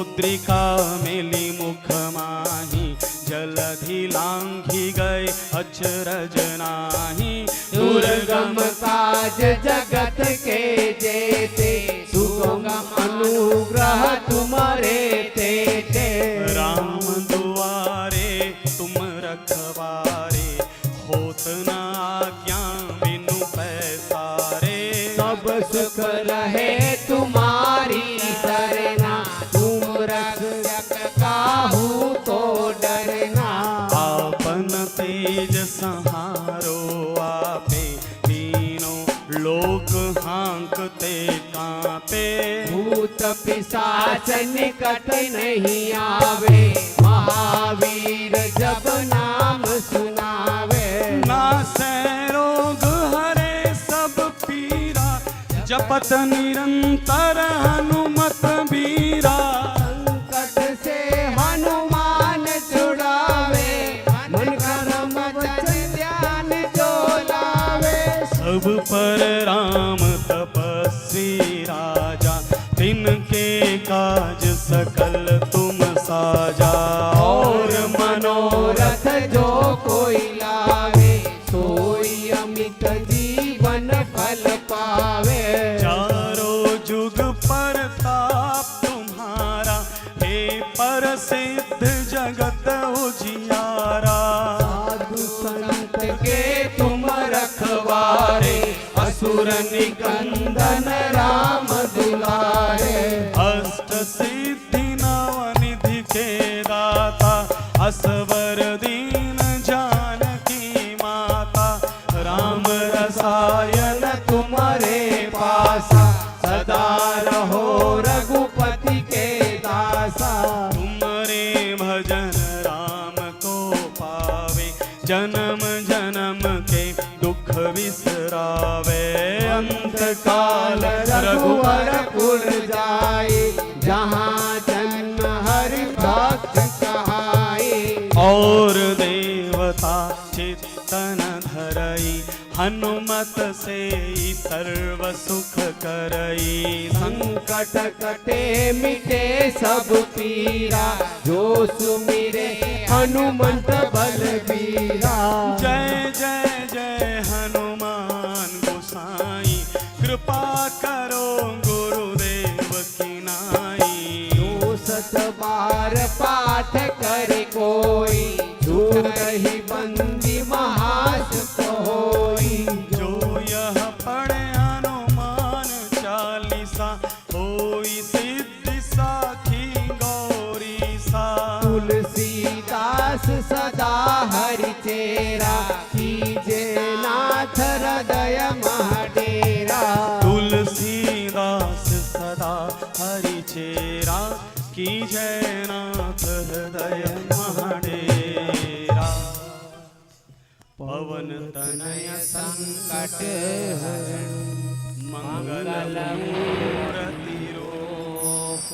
पुत्रिका मेली मुख माही, जलधि लांघी गए अचरज नाही। दुर्गम काज जगत के जेते, सुगम अनुग्रह तुम्हारे तेते। राम दुआरे तुम रखवारे, होत न आज्ञा बिनु पैसारे। सब सुख रहे तुम्हारी सरना, तुम रक्षक काहू तो डरना। आपन तेज संहारो आपे, तीनों लोक हाँकते कांपे। भूत पिशाच निकट नहीं आवे, महावीर जब नाम सुनावे। नासै रोग हरे सब पीरा, जपत निरंतर हनुमत बीरा। संकट से हनुमान छुड़ावे, मन कर्म वचन ध्यान जो लावे। सब पर राम तपस्वी राजा, तिनके काज सकल तुम साजा। और मनोरथ जो कोई लावे, सोई अमित जीवन फल पावे। चारों जुग परताप तुम्हारा, हे प्रसिद्ध जगत उजियारा। साधु संत के तुम रखवारे, असुर निकंदन राम दुलारे। अष्ट सिद्धि नवनिधि के दाता, असवर दीन जानकी माता। राम रसायन तुम्हारे पासा, सदा रहो रघुपति के दासा। तुमरे भजन राम को पावे, जन्म जन्म के दुख बिसरावे। अंत काल रघुवर पुर जाए, जहाँ जन्म हरि भक्त कहाए। और देवता चित्तन धरई, हनुमत से सर्व सुख करई। संकट कटे मिटे सब पीरा, जो सुमिरे हनुमंत बलबीरा। जय जय जय हनुमान गोसाई, कृपा करो गुरुदेव की नाई। जो सत बार पाठ करे कोई, झूठ ही बंदी महासुख होई। जो यह पढ़े हनुमान चालीसा, होई सिद्धि साखी गौरी सा। तुलसीदास सदा हरि चेरा, कीजे नाथ हृदय महडेरा। तुलसीदास सदा हरि चेरा, की जय नाथ हृदय महाडेरा। पवन तनय संकट हरण, मंगल मूर्ति रूप।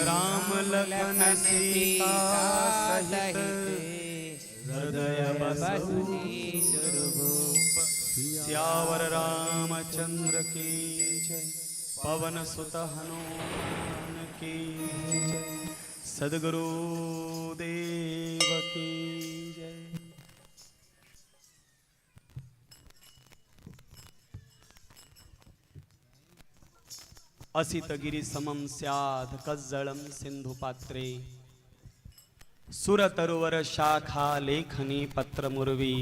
राम लखन सीता सहित, हृदय बसु सुरभूप। सियावर रामचंद्र की जय, पवन सुत हनुमान की जय। सद्गुरु देव की जय। असित गिरि समम स्यात् कज्जलम सिंधु पात्रे, सुरतरुवर शाखा लेखनी पत्र मुर्वी।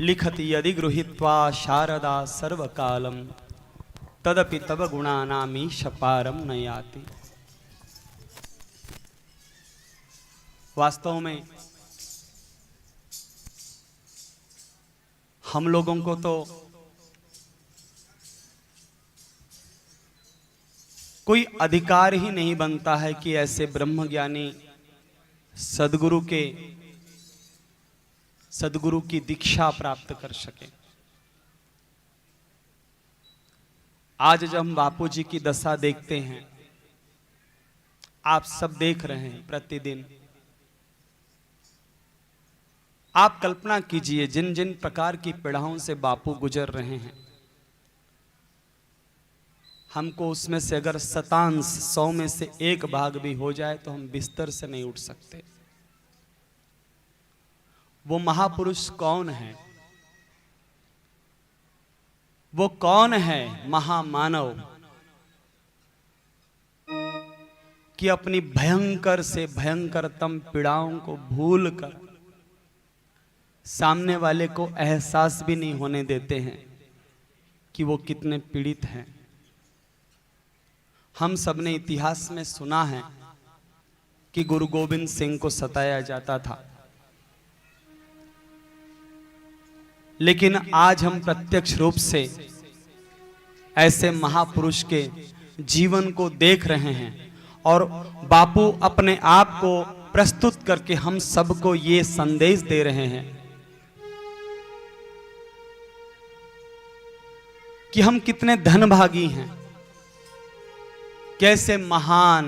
लिखति यदि गृहीत्वा शारदा सर्वकालम, तदपि तव गुणानामीश पारम न याति। वास्तव में हम लोगों को तो कोई अधिकार ही नहीं बनता है कि ऐसे ब्रह्मज्ञानी सदगुरु की दीक्षा प्राप्त कर सके। आज जब हम बापू जी की दशा देखते हैं, आप सब देख रहे हैं प्रतिदिन, आप कल्पना कीजिए जिन जिन प्रकार की पीड़ाओं से बापू गुजर रहे हैं। हमको उसमें से अगर शतांश 100 में से 1 भाग भी हो जाए तो हम बिस्तर से नहीं उठ सकते। वो महापुरुष कौन है? वो कौन है महामानव कि अपनी भयंकर से भयंकरतम पीड़ाओं को भूलकर सामने वाले को एहसास भी नहीं होने देते हैं कि वो कितने पीड़ित हैं। हम सबने इतिहास में सुना है कि गुरु गोविंद सिंह को सताया जाता था, लेकिन आज हम प्रत्यक्ष रूप से ऐसे महापुरुष के जीवन को देख रहे हैं और बापू अपने आप को प्रस्तुत करके हम सबको ये संदेश दे रहे हैं कि हम कितने धनभागी हैं। कैसे महान,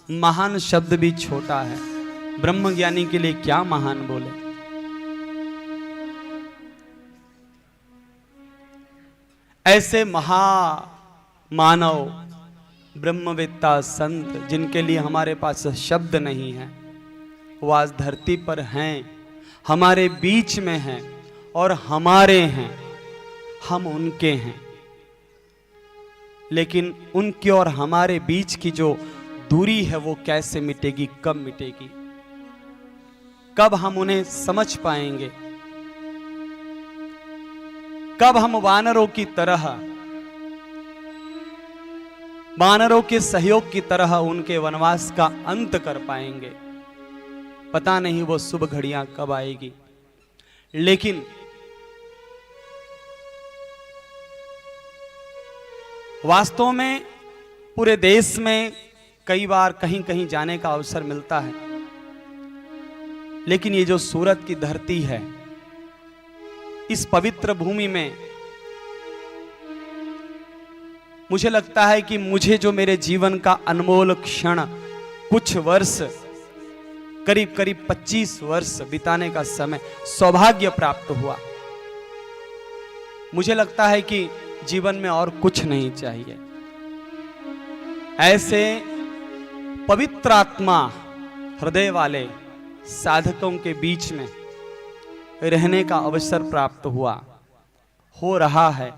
महान शब्द भी छोटा है, ब्रह्मज्ञानी के लिए क्या महान बोले। ऐसे महामानव ब्रह्मवेत्ता संत जिनके लिए हमारे पास शब्द नहीं है, वो आज धरती पर हैं, हमारे बीच में हैं और हमारे हैं, हम उनके हैं। लेकिन उनके और हमारे बीच की जो दूरी है वो कैसे मिटेगी, कब मिटेगी, कब हम उन्हें समझ पाएंगे, कब हम वानरों की तरह, वानरों के सहयोग की तरह उनके वनवास का अंत कर पाएंगे। पता नहीं वो शुभ घड़ियां कब आएगी। लेकिन वास्तव में पूरे देश में कई बार कहीं कहीं जाने का अवसर मिलता है, लेकिन ये जो सूरत की धरती है, इस पवित्र भूमि में मुझे लगता है कि मुझे जो मेरे जीवन का अनमोल क्षण, कुछ वर्ष, करीब करीब 25 वर्ष बिताने का समय, सौभाग्य प्राप्त हुआ। मुझे लगता है कि जीवन में और कुछ नहीं चाहिए। ऐसे पवित्र आत्मा हृदय वाले साधकों के बीच में रहने का अवसर प्राप्त हुआ, हो रहा है।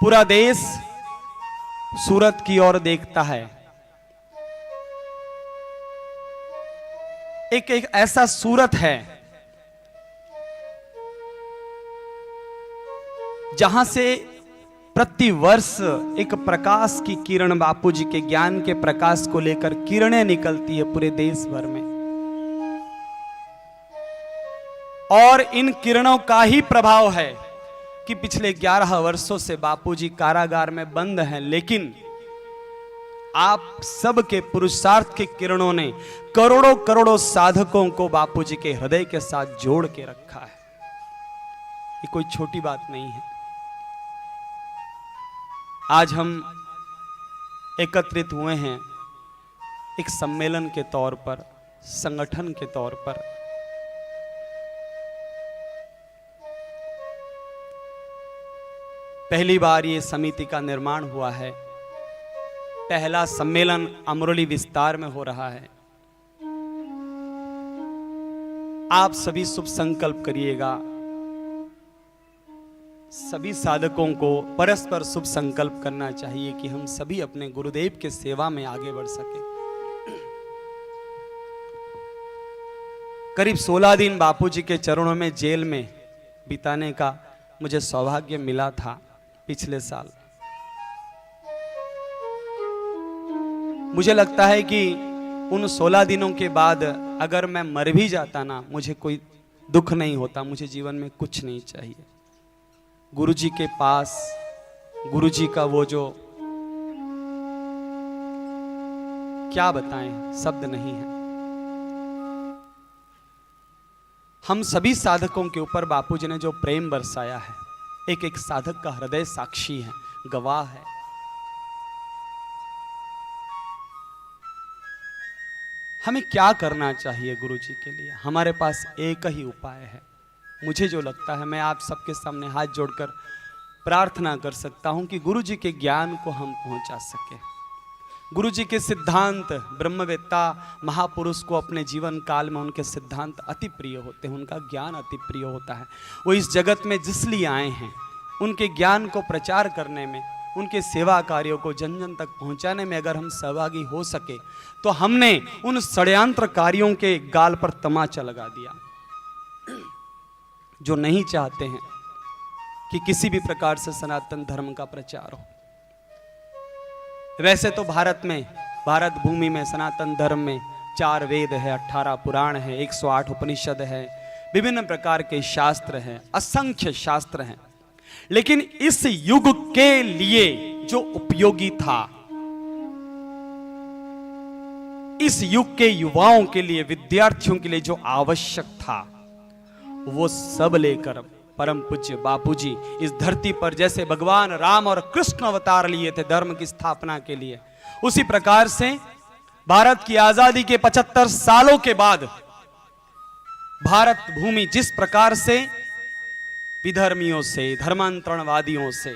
पूरा देश सूरत की ओर देखता है। एक ऐसा सूरत है जहां से प्रति वर्ष एक प्रकाश की किरण, बापूजी के ज्ञान के प्रकाश को लेकर किरणें निकलती है पूरे देश भर में, और इन किरणों का ही प्रभाव है कि पिछले 11 वर्षों से बापूजी कारागार में बंद हैं, लेकिन आप सबके पुरुषार्थ की किरणों ने करोड़ों करोड़ों साधकों को बापूजी के हृदय के साथ जोड़ के रखा है। ये कोई छोटी बात नहीं है। आज हम एकत्रित हुए हैं एक सम्मेलन के तौर पर, संगठन के तौर पर। पहली बार ये समिति का निर्माण हुआ है। पहला सम्मेलन अमरोली विस्तार में हो रहा है। आप सभी शुभ संकल्प करिएगा। सभी साधकों को परस्पर शुभ संकल्प करना चाहिए कि हम सभी अपने गुरुदेव के सेवा में आगे बढ़ सके। करीब 16 दिन बापूजी के चरणों में जेल में बिताने का मुझे सौभाग्य मिला था पिछले साल। मुझे लगता है कि उन 16 दिनों के बाद अगर मैं मर भी जाता ना, मुझे कोई दुख नहीं होता। मुझे जीवन में कुछ नहीं चाहिए। गुरुजी के पास, गुरुजी का वो जो, क्या बताएं, शब्द नहीं है। हम सभी साधकों के ऊपर बापूजी ने जो प्रेम बरसाया है, एक एक साधक का हृदय साक्षी है, गवाह है। हमें क्या करना चाहिए गुरुजी के लिए? हमारे पास एक ही उपाय है, मुझे जो लगता है, मैं आप सबके सामने हाथ जोड़कर प्रार्थना कर सकता हूं कि गुरु जी के ज्ञान को हम पहुंचा सके। गुरु जी के सिद्धांत, ब्रह्मवेत्ता महापुरुष को अपने जीवन काल में उनके सिद्धांत अति प्रिय होते हैं, उनका ज्ञान अति प्रिय होता है। वो इस जगत में जिस लिए आए हैं, उनके ज्ञान को प्रचार करने में, उनके सेवा कार्यों को जन जन तक पहुंचाने में अगर हम सहभागी हो सके तो हमने उन षड्यंत्रकारियों के गाल पर तमाचा लगा दिया जो नहीं चाहते हैं कि किसी भी प्रकार से सनातन धर्म का प्रचार हो। वैसे तो भारत भूमि में सनातन धर्म में 4 वेद है, 18 पुराण है, 108 उपनिषद है, विभिन्न प्रकार के शास्त्र हैं, असंख्य शास्त्र हैं। लेकिन इस युग के लिए जो उपयोगी था, इस युग के युवाओं के लिए, विद्यार्थियों के लिए जो आवश्यक था, वो सब लेकर परम पूज्य बापूजी इस धरती पर जैसे भगवान राम और कृष्ण अवतार लिए थे धर्म की स्थापना के लिए, उसी प्रकार से भारत की आजादी के 75 सालों के बाद भारत भूमि जिस प्रकार से विधर्मियों से, धर्मांतरणवादियों से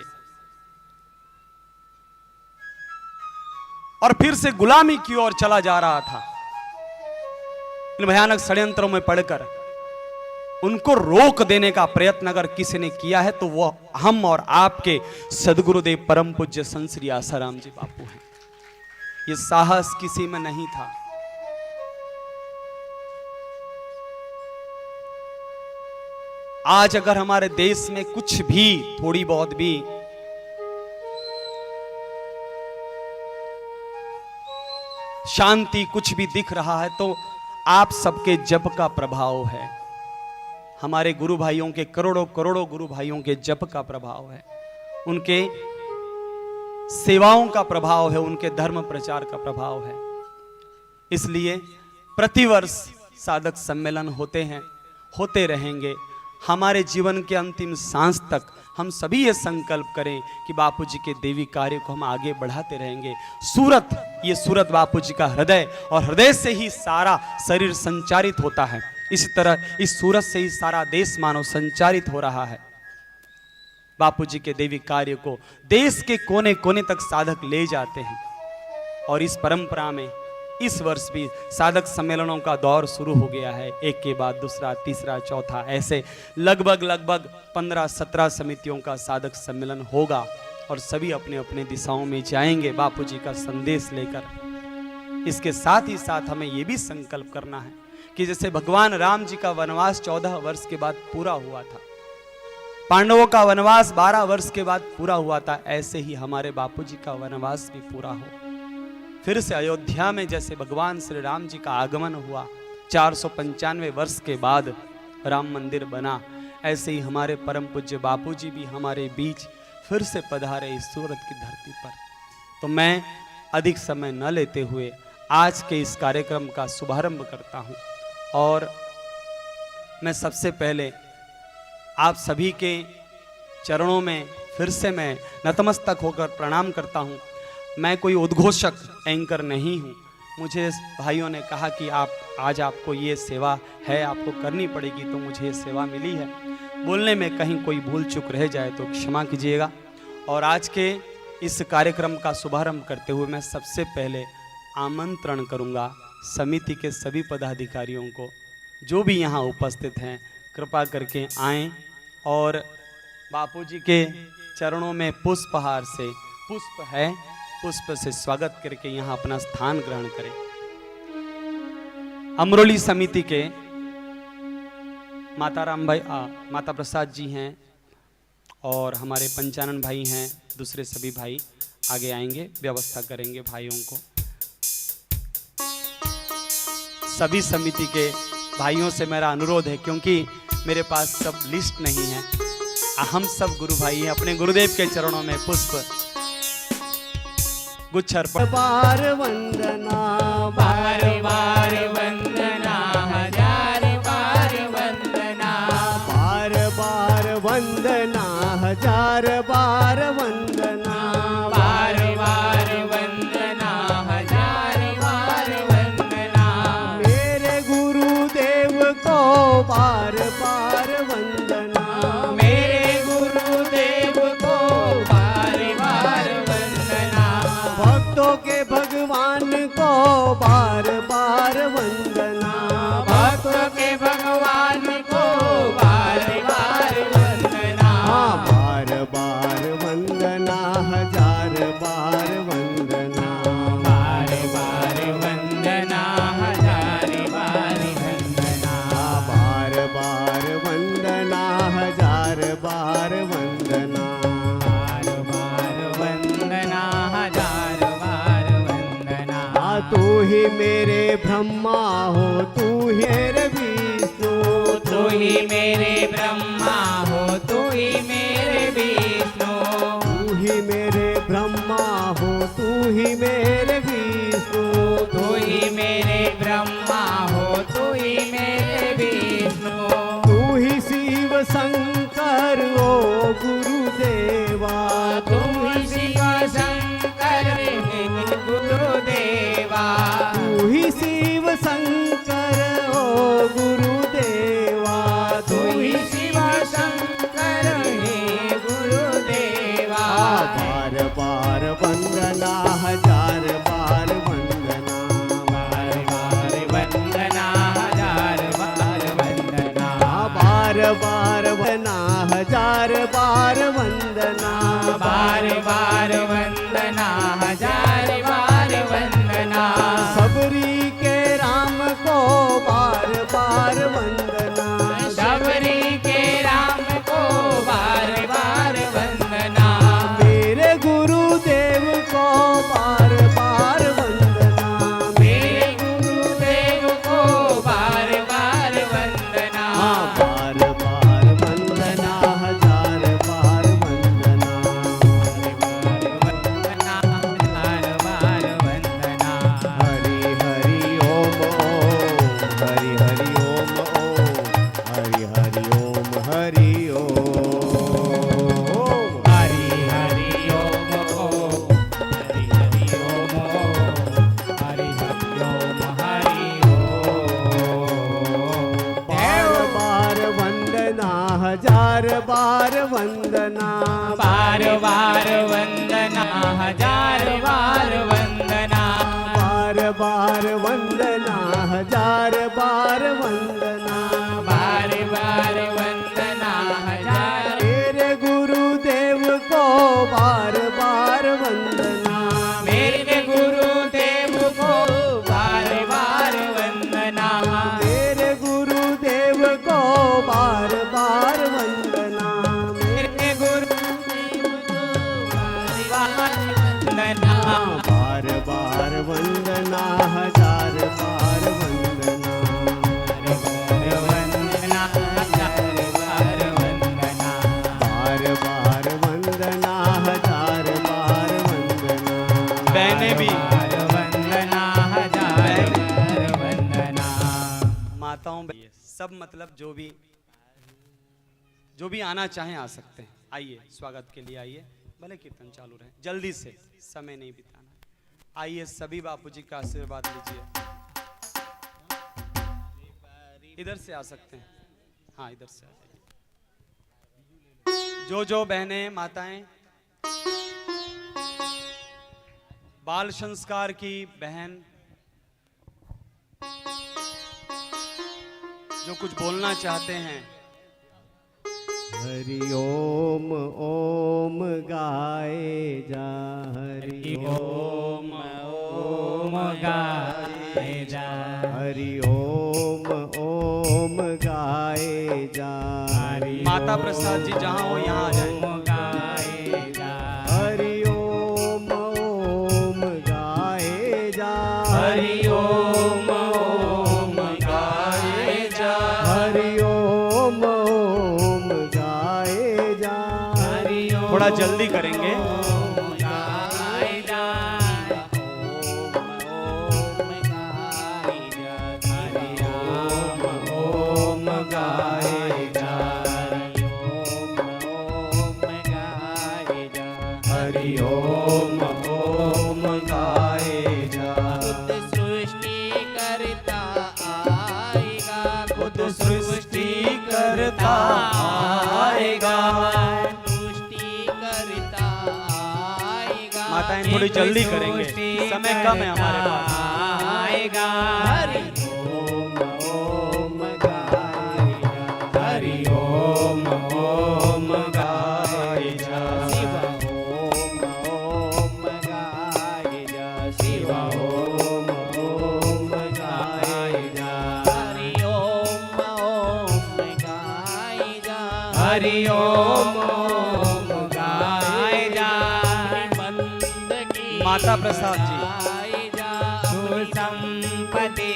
और फिर से गुलामी की ओर चला जा रहा था, इन भयानक षड्यंत्रों में पड़कर उनको रोक देने का प्रयत्न अगर किसी ने किया है तो वह हम और आपके सदगुरुदेव परम पूज्य संत श्री आसाराम जी बापू हैं। ये साहस किसी में नहीं था। आज अगर हमारे देश में कुछ भी, थोड़ी बहुत भी शांति, कुछ भी दिख रहा है तो आप सबके जप का प्रभाव है, हमारे गुरु भाइयों के, करोड़ों करोड़ों गुरु भाइयों के जप का प्रभाव है, उनके सेवाओं का प्रभाव है, उनके धर्म प्रचार का प्रभाव है। इसलिए प्रतिवर्ष साधक सम्मेलन होते हैं, होते रहेंगे। हमारे जीवन के अंतिम सांस तक हम सभी ये संकल्प करें कि बापूजी के देवी कार्य को हम आगे बढ़ाते रहेंगे। सूरत, ये सूरत बापूजी का हृदय, और हृदय से ही सारा शरीर संचारित होता है। इसी तरह इस सूरत से ही सारा देश मानव संचारित हो रहा है। बापूजी के देवी कार्य को देश के कोने कोने तक साधक ले जाते हैं, और इस परंपरा में इस वर्ष भी साधक सम्मेलनों का दौर शुरू हो गया है। एक के बाद दूसरा, तीसरा, चौथा, ऐसे लगभग 15-17 समितियों का साधक सम्मेलन होगा, और सभी अपने अपने दिशाओं में जाएंगे बापूजी का संदेश लेकर। इसके साथ ही साथ हमें यह भी संकल्प करना है कि जैसे भगवान राम जी का वनवास 14 वर्ष के बाद पूरा हुआ था, पांडवों का वनवास 12 वर्ष के बाद पूरा हुआ था, ऐसे ही हमारे बापूजी का वनवास भी पूरा हो। फिर से अयोध्या में जैसे भगवान श्री राम जी का आगमन हुआ, 495 वर्ष के बाद राम मंदिर बना, ऐसे ही हमारे परम पूज्य बापूजी भी हमारे बीच फिर से पधारे इस सूरत की धरती पर। तो मैं अधिक समय न लेते हुए आज के इस कार्यक्रम का शुभारंभ करता हूं, और मैं सबसे पहले आप सभी के चरणों में फिर से मैं नतमस्तक होकर प्रणाम करता हूं। मैं कोई उद्घोषक एंकर नहीं हूं। मुझे भाइयों ने कहा कि आज आपको ये सेवा है, आपको करनी पड़ेगी, तो मुझे ये सेवा मिली है। बोलने में कहीं कोई भूल चूक रह जाए तो क्षमा कीजिएगा। और आज के इस कार्यक्रम का शुभारंभ करते हुए मैं सबसे पहले आमंत्रण करूंगा समिति के सभी पदाधिकारियों को, जो भी यहाँ उपस्थित हैं, कृपा करके आएं और बापूजी के चरणों में पुष्पहार से, पुष्प है, पुष्प से स्वागत करके यहाँ अपना स्थान ग्रहण करें। अमरोली समिति के माताराम भाई, माता प्रसाद जी हैं, और हमारे पंचानन भाई हैं, दूसरे सभी भाई आगे आएंगे, व्यवस्था करेंगे भाइयों को। सभी समिति के भाइयों से मेरा अनुरोध है, क्योंकि मेरे पास सब लिस्ट नहीं है, हम सब गुरु भाई हैं, अपने गुरुदेव के चरणों में पुष्प गुच्छ अर्पण। बार वंदना, बार बार वंदना, हजार बार वंदना, बार बार वंदना, हजार बार वंदना, बार बार वंदना, हजार बार वंदना, मेरे गुरुदेव को बार बार वंदना। के भगवान को बार बार वंदना, भक्तों के भगवान को बार बार वंदना, बार बार वंदना, हजार बार वंदना, बार बार वंदना, हजार बार वंदना, बार बार वंदना, हजार बार वंदना, बार बार वंदना, हजार बार वंदना। तू ही मेरे ब्रह्मा हो, तू ही मेरे विष्णु, तू ही मेरे ब्रह्मा हो, तू ही मेरे विष्णु, तू ही मेरे ब्रह्मा हो, तू ही मेरे विष्णु, तू ही मेरे ब्रह्मा हो, तू ही मेरे विष्णु, तू ही शिव शंकर ओ गुरुदेवा, तू ही शिव शंकर हे गुरुदेवा, तू ही शिव शंकर ओ गुरुदेवा, तू ही शिव शंकर हे गुरुदेवा, बार बार वंदना, हजार बार वंदना, बार बार वंदना, हजार बार वंदना, बार बार वंदना, हजार बार वंदना, बार बार वंदना, हजार बार वंदना, सबरी के राम को बार बार वंदना, शबरी के राम को बार बार वंदना, मेरे गुरुदेव को बार बार वंदना, मेरे गुरुदेव को बार बार वंदना, बार बार वंदना, हजार बार वंदना, वंदना, हजार बार वंदना, हरि हरि ओम ओम, हरि हरि ओम ओम, हरि हरि ओम, हरि ओम, हरि हरि ओम ओम, हरि हरि ओम ओम, हरि हरि ओम, हरि ओम। बार बार वंदना, हजार बार वंदना, बार बार वंदना, हजार बार वंदना, बार बार वंदना, हजार बार वंदना, बार बार वंदना, हजार मेरे गुरुदेव को बार बार वंदना, मेरे गुरुदेव को बार बार वंदना, मेरे गुरुदेव को बार बार वंदना, मेरे गुरुदेव को बार बार वंदना, बार बार वंदना, हजार बार वंदना, वंदना, हजार बार वंदना, बार बार वंदना, हजार बार वंदना, बहनें भी बार वंदना, हजार बार वंदना, माताओं भी सब मतलब जो भी आना चाहें आ सकते हैं। आइए स्वागत के लिए आइए, भले कीर्तन चालू रहे, जल्दी से, समय नहीं बिताना। आइए सभी बापूजी का आशीर्वाद लीजिए। इधर से आ सकते हैं, हाँ इधर से आ जाइए। जो बहनें माताएं बाल संस्कार की बहन जो कुछ बोलना चाहते हैं, हरि ओम ओम गाए जा, हरि ओम ओम गाए जा, हरि ओम ओम गाए जा, माता प्रसाद जी जहां हो यहाँ आ जाए। ओम गाए जा, हरि ओम ओम गाए जा, हरि ओम ओम गाए जा, हरि ओम ओम गाए जा, हरि ओम थोड़ा जल्दी करेंगे। गाए जा, ओम गाए जा, हरि ओम ओम गाए जा, खुद सृष्टि करता आएगा, खुद सृष्टि करता आएगा, सृष्टि करता आएगा, माताएं थोड़ी जल्दी करेंगे, समय कम है हमारे पास। आएगा हरि ओम ओम गाय जा हरि ओम ओम गाय जा शिव ओम ओम गाय जा शिव ओम ओम गाय जा हरि ओम ओम गाय जा हरि ओम ओम गाय जा बंदगी माता प्रसाद जी। गाय जा सुसंपत्ति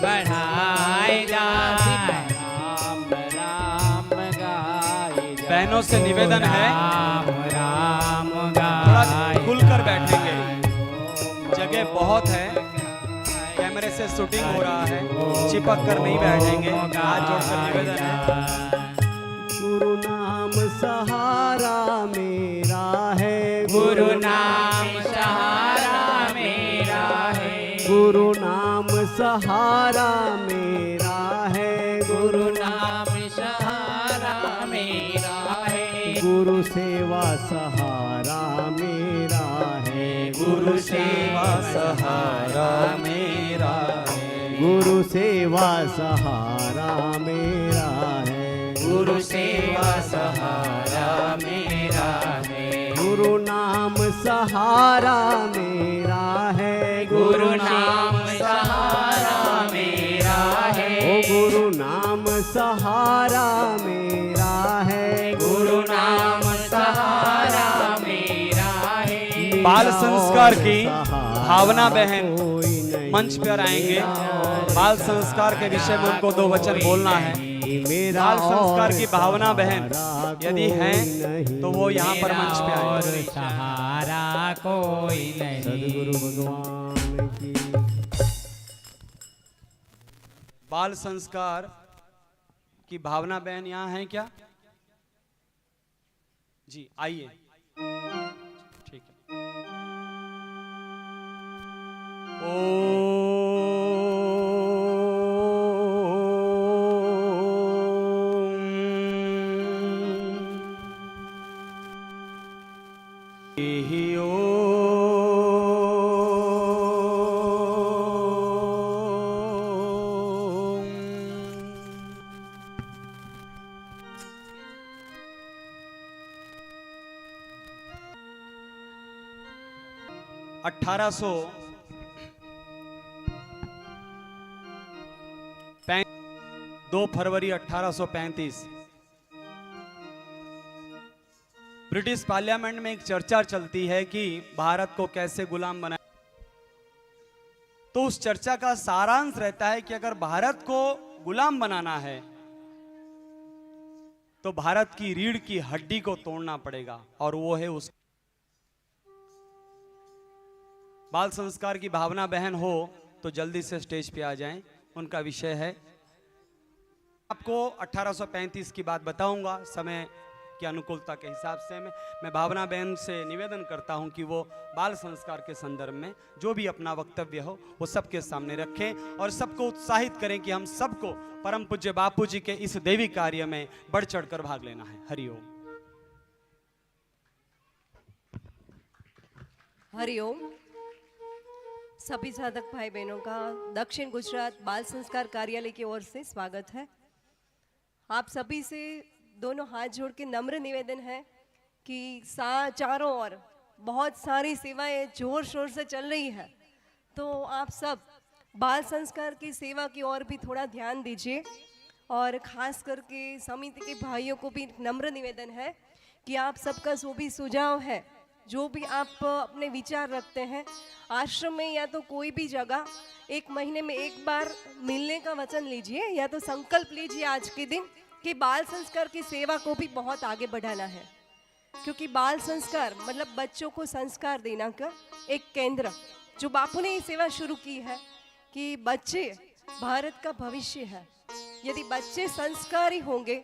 बढ़ाए जा राम राम गाय जा बहनों से निवेदन है राम राम थोड़ा गाय खुलकर बैठेंगे, जगह बहुत है, कैमरे से शूटिंग हो रहा है, चिपक कर नहीं बैठेंगे। हाथ जोड़कर निवेदन है। गुरु नाम सहारा मेरा है गुरु नाम सहारा मेरा है गुरु नाम सहारा मेरा है गुरु नाम सहारा मेरा है गुरु सेवा सहारा मेरा है गुरु सेवा सहारा मेरा है गुरु सेवा सहारा मेरा है गुरु सेवा सहारा मेरा है गुरु नाम सहारा मेरा है गुरु नाम सहारा मेरा है ओ गुरु नाम सहारा मेरा है गुरु नाम सहारा मेरा है बाल संस्कार की भावना बहन कोई नहीं मंच पर आएंगे। बाल संस्कार के विषय में उनको 2 वचन बोलना है। मेरा बाल संस्कार की और भावना बहन सहारा यदि कोई हैं नहीं। तो वो यहाँ पर मंच पे और आए। सहारा कोई सदगुरु नहीं भगवान की बाल संस्कार की भावना बहन यहाँ है क्या? जी आइए, ठीक है। अठारह सौ 2 फरवरी 1835 ब्रिटिश पार्लियामेंट में एक चर्चा चलती है कि भारत को कैसे गुलाम बनाया। तो उस चर्चा का सारांश रहता है कि अगर भारत को गुलाम बनाना है तो भारत की रीढ़ की हड्डी को तोड़ना पड़ेगा, और वो है उस बाल संस्कार की भावना बहन हो तो जल्दी से स्टेज पे आ जाएं। उनका विषय है, आपको 1835 की बात बताऊंगा समय की अनुकूलता के हिसाब से। मैं भावना बहन से निवेदन करता हूं कि वो बाल संस्कार के संदर्भ में जो भी अपना वक्तव्य हो वो सबके सामने रखें और सबको उत्साहित करें कि हम सबको परम पूज्य बापू जी के इस दैवी कार्य में बढ़ चढ़कर भाग लेना है। हरिओम। हरिओम। सभी साधक भाई बहनों का दक्षिण गुजरात बाल संस्कार कार्यालय की ओर से स्वागत है। आप सभी से दोनों हाथ जोड़ के नम्र निवेदन है कि चारों ओर बहुत सारी सेवाएं जोर शोर से चल रही है, तो आप सब बाल संस्कार की सेवा की ओर भी थोड़ा ध्यान दीजिए। और ख़ास करके समिति के भाइयों को भी नम्र निवेदन है कि आप सबका जो भी सुझाव है, जो भी आप अपने विचार रखते हैं, आश्रम में या तो कोई भी जगह 1 महीने में 1 बार मिलने का वचन लीजिए या तो संकल्प लीजिए आज के दिन कि बाल संस्कार की सेवा को भी बहुत आगे बढ़ाना है। क्योंकि बाल संस्कार मतलब बच्चों को संस्कार देना का एक केंद्र, जो बापू ने ये सेवा शुरू की है कि बच्चे भारत का भविष्य है। यदि बच्चे संस्कारी होंगे,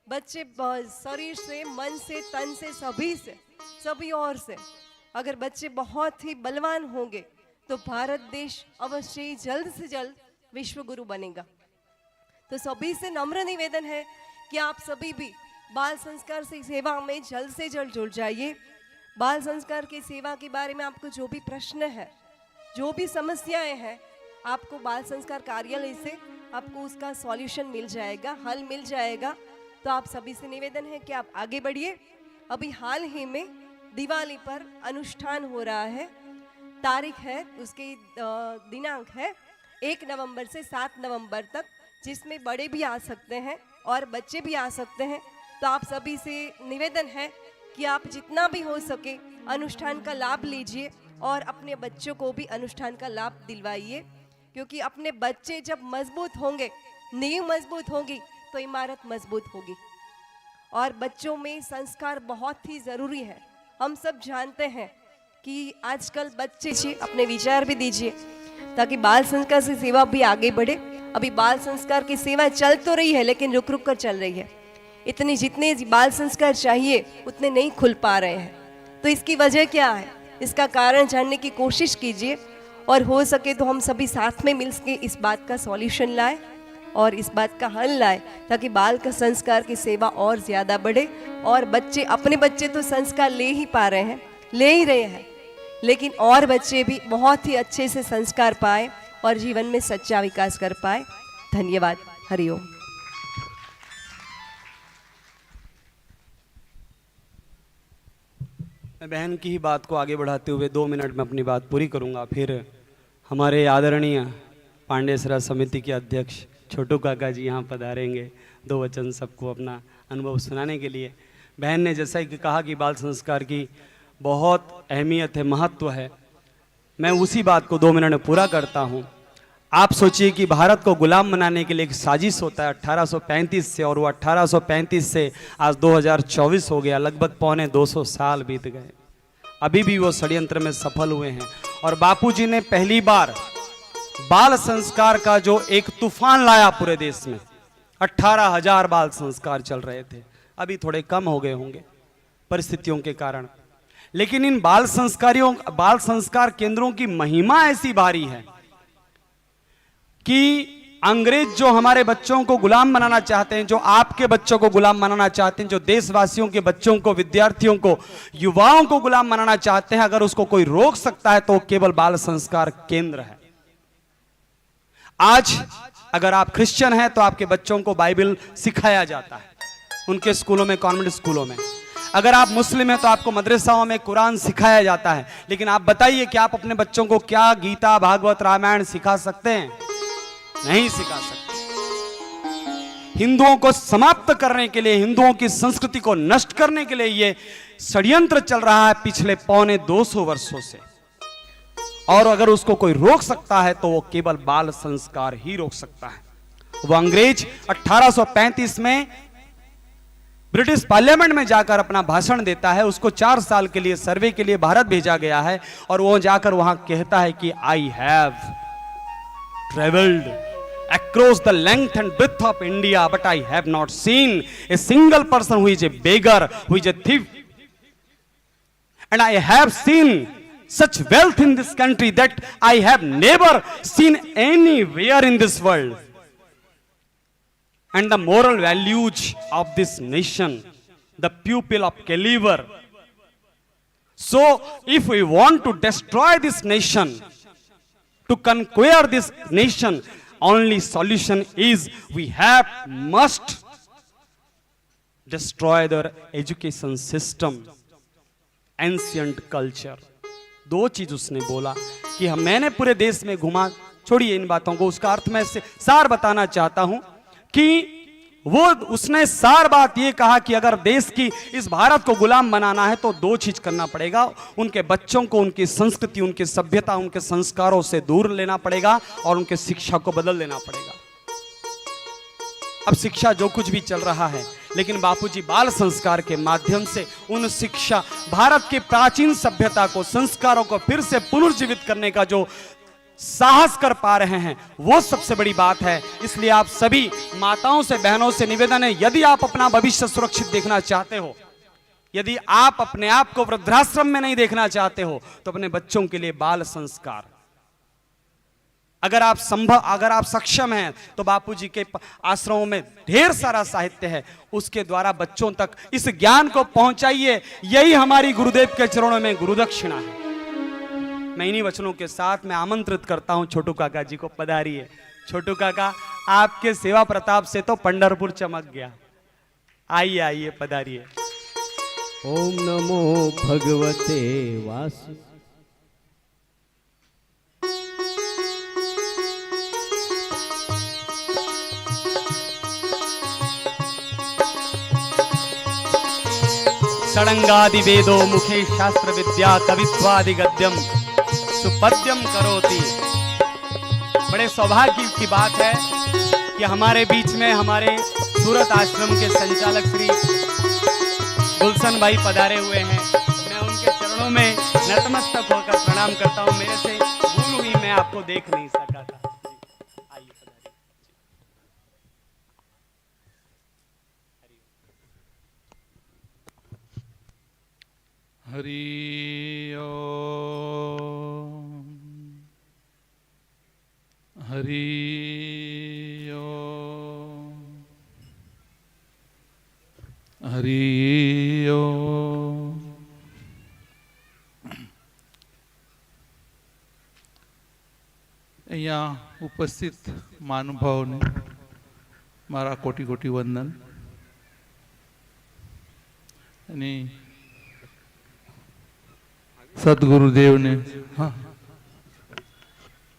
बच्चे शरीर से, मन से, तन से, सभी ओर से अगर बच्चे बहुत ही बलवान होंगे तो भारत देश अवश्य ही जल्द से जल्द विश्व गुरु बनेगा। तो सभी से नम्र निवेदन है कि आप सभी भी बाल संस्कार से सेवा में जल्द से जल्द जुड़ जाइए। बाल संस्कार की सेवा के बारे में आपको जो भी प्रश्न है, जो भी समस्याएं हैं, आपको बाल संस्कार कार्यालय से आपको उसका सॉल्यूशन मिल जाएगा, हल मिल जाएगा। तो आप सभी से निवेदन है कि आप आगे बढ़िए। अभी हाल ही में दिवाली पर अनुष्ठान हो रहा है, तारीख है उसकी, दिनांक है 1 नवंबर से 7 नवंबर तक, जिसमें बड़े भी आ सकते हैं और बच्चे भी आ सकते हैं। तो आप सभी से निवेदन है कि आप जितना भी हो सके अनुष्ठान का लाभ लीजिए और अपने बच्चों को भी अनुष्ठान का लाभ दिलवाइए, क्योंकि अपने बच्चे जब मजबूत होंगे, नींव मजबूत होगी तो इमारत मजबूत होगी। और बच्चों में संस्कार बहुत ही ज़रूरी है। हम सब जानते हैं कि आजकल बच्चे अपने विचार भी दीजिए ताकि बाल संस्कार से सेवा भी आगे बढ़े। अभी बाल संस्कार की सेवा चल तो रही है लेकिन रुक रुक कर चल रही है। इतने जितने बाल संस्कार चाहिए उतने नहीं खुल पा रहे हैं। तो इसकी वजह क्या है, इसका कारण जानने की कोशिश कीजिए और हो सके तो हम सभी साथ में मिल के इस बात का सॉल्यूशन लाएं और इस बात का हल लाएं, ताकि बाल का संस्कार की सेवा और ज़्यादा बढ़े। और बच्चे, अपने बच्चे तो संस्कार ले ही पा रहे हैं, ले ही रहे हैं, लेकिन और बच्चे भी बहुत ही अच्छे से संस्कार पाए और जीवन में सच्चा विकास कर पाए। धन्यवाद। हरिओम। मैं बहन की ही बात को आगे बढ़ाते हुए 2 मिनट में अपनी बात पूरी करूंगा। फिर हमारे आदरणीय पांडेसरा समिति के अध्यक्ष छोटू काका जी यहाँ पधारेंगे 2 वचन सबको अपना अनुभव सुनाने के लिए। बहन ने जैसा कि कहा कि बाल संस्कार की बहुत अहमियत है, महत्व है, मैं उसी बात को 2 मिनट में पूरा करता हूँ। आप सोचिए कि भारत को गुलाम बनाने के लिए एक साजिश होता है 1835 से, और वो 1835 से आज 2024 हो गया, लगभग 250 साल बीत गए। अभी भी वो षड्यंत्र में सफल हुए हैं। और बापूजी ने पहली बार बाल संस्कार का जो एक तूफान लाया पूरे देश में, 18,000 बाल संस्कार चल रहे थे, अभी थोड़े कम हो गए होंगे परिस्थितियों के कारण, लेकिन इन बाल संस्कार केंद्रों की महिमा ऐसी भारी है कि अंग्रेज जो हमारे बच्चों को गुलाम बनाना चाहते हैं, जो आपके बच्चों को गुलाम बनाना चाहते हैं, जो देशवासियों के बच्चों को, विद्यार्थियों को, युवाओं को गुलाम बनाना चाहते हैं, अगर उसको कोई रोक सकता है तो वो केवल बाल संस्कार केंद्र है। आज अगर आप क्रिश्चियन हैं तो आपके बच्चों को बाइबल सिखाया जाता है उनके स्कूलों में, कॉन्वेंट स्कूलों में। अगर आप मुस्लिम हैं तो आपको मदरसाओं में कुरान सिखाया जाता है। लेकिन आप बताइए कि आप अपने बच्चों को क्या गीता, भागवत, रामायण सिखा सकते हैं? नहीं सिखा सकते। हिंदुओं को समाप्त करने के लिए, हिंदुओं की संस्कृति को नष्ट करने के लिए ये षड्यंत्र चल रहा है पिछले 250 वर्षों से। और अगर उसको कोई रोक सकता है तो वो केवल बाल संस्कार ही रोक सकता है। वो अंग्रेज 1835 में ब्रिटिश पार्लियामेंट में जाकर अपना भाषण देता है। उसको 4 साल के लिए सर्वे के लिए भारत भेजा गया है और वो जाकर वहां कहता है कि I have travelled across the length and breadth of India, but I have not seen a single person who is a beggar, who is a thief. And I have seen such wealth in this country that I have never seen anywhere in this world. And the moral values of this nation, the pupil of caliber. So, if we want to destroy this nation, to conquer this nation, only solution is we must destroy their education system, ancient culture. 2 चीज उसने बोला कि मैंने पूरे देश में घुमा, छोड़िए इन बातों को, उसका अर्थ मैं सार बताना चाहता हूं कि उसने सार बात ये कहा कि अगर देश की, इस भारत को गुलाम बनाना है तो 2 चीज करना पड़ेगा। उनके बच्चों को उनकी संस्कृति, उनकी सभ्यता, उनके संस्कारों से दूर लेना पड़ेगा और उनके शिक्षा को बदल लेना पड़ेगा। अब शिक्षा जो कुछ भी चल रहा है, लेकिन बापूजी बाल संस्कार के माध्यम से उन शिक्षा, भारत की प्राचीन सभ्यता को, संस्कारों को फिर से पुनर्जीवित करने का जो साहस कर पा रहे हैं, वो सबसे बड़ी बात है। इसलिए आप सभी माताओं से, बहनों से निवेदन है, यदि आप अपना भविष्य सुरक्षित देखना चाहते हो, यदि आप अपने आप को वृद्धाश्रम में नहीं देखना चाहते हो, तो अपने बच्चों के लिए बाल संस्कार अगर आप सक्षम हैं तो बापूजी के आश्रमों में ढेर सारा साहित्य है, उसके द्वारा बच्चों तक इस ज्ञान को पहुंचाइए। यही हमारी गुरुदेव के चरणों में गुरुदक्षिणा है। मैं इन्हीं वचनों के साथ मैं आमंत्रित करता हूं छोटू काका जी को, पधारिए। छोटू काका, आपके सेवा प्रताप से तो पंढरपुर चमक गया। आइए आइए, पधारिए। ओम नमो भगवते वासु। षडंगादि वेदो मुखे शास्त्र विद्या कवित्वादि गद्यम सुपद्यम करोति। बड़े सौभाग्य की बात है कि हमारे बीच में हमारे सूरत आश्रम के संचालक श्री गुलशन भाई पधारे हुए हैं। मैं उनके चरणों में नतमस्तक होकर प्रणाम करता हूं। मेरे से भूल हुई, मैं आपको देख नहीं सका था। आइए पधारिए। हरि ओम, हरि ओम, हरि ओम। અહીંયા ઉપસ્થિત મહાનુભાવોને મારા કોટી કોટી વંદન અને સદગુરુદેવને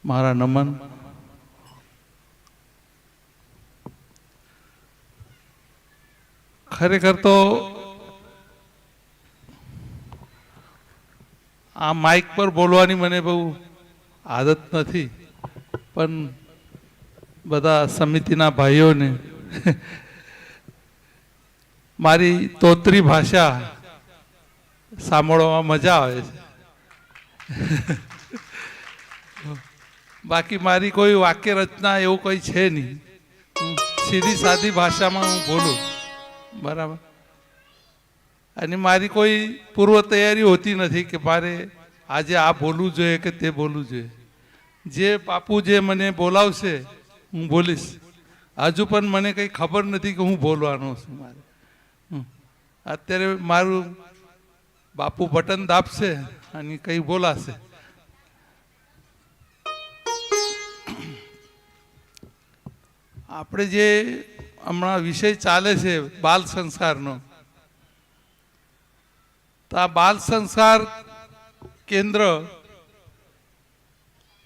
મારા નમન। ખરેખર તો આ માઇક પર બોલવાની મને બહુ આદત નથી, પણ બધા સમિતિના ભાઈઓને મારી તોતરી ભાષા સાંભળવામાં મજા આવે છે। બાકી મારી કોઈ વાક્ય રચના એવું કોઈ છે નહીં, સીધી સાદી ભાષામાં હું બોલું, બરાબર। અને મારી કોઈ પૂર્વ તૈયારી હોતી નથી કે મારે આજે આ બોલવું જોઈએ કે તે બોલવું જોઈએ। જે બાપુ જે મને બોલાવશે હું બોલીશ। હજુ પણ મને કંઈ ખબર નથી કે હું બોલવાનો છું। મારે અત્યારે મારું બાપુ બટન દાબશે અને કંઈ બોલાશે। આપણે જે હમણાં વિષય ચાલે છે બાલ સંસ્કારનો, તો આ બાલ સંસ્કાર કેન્દ્ર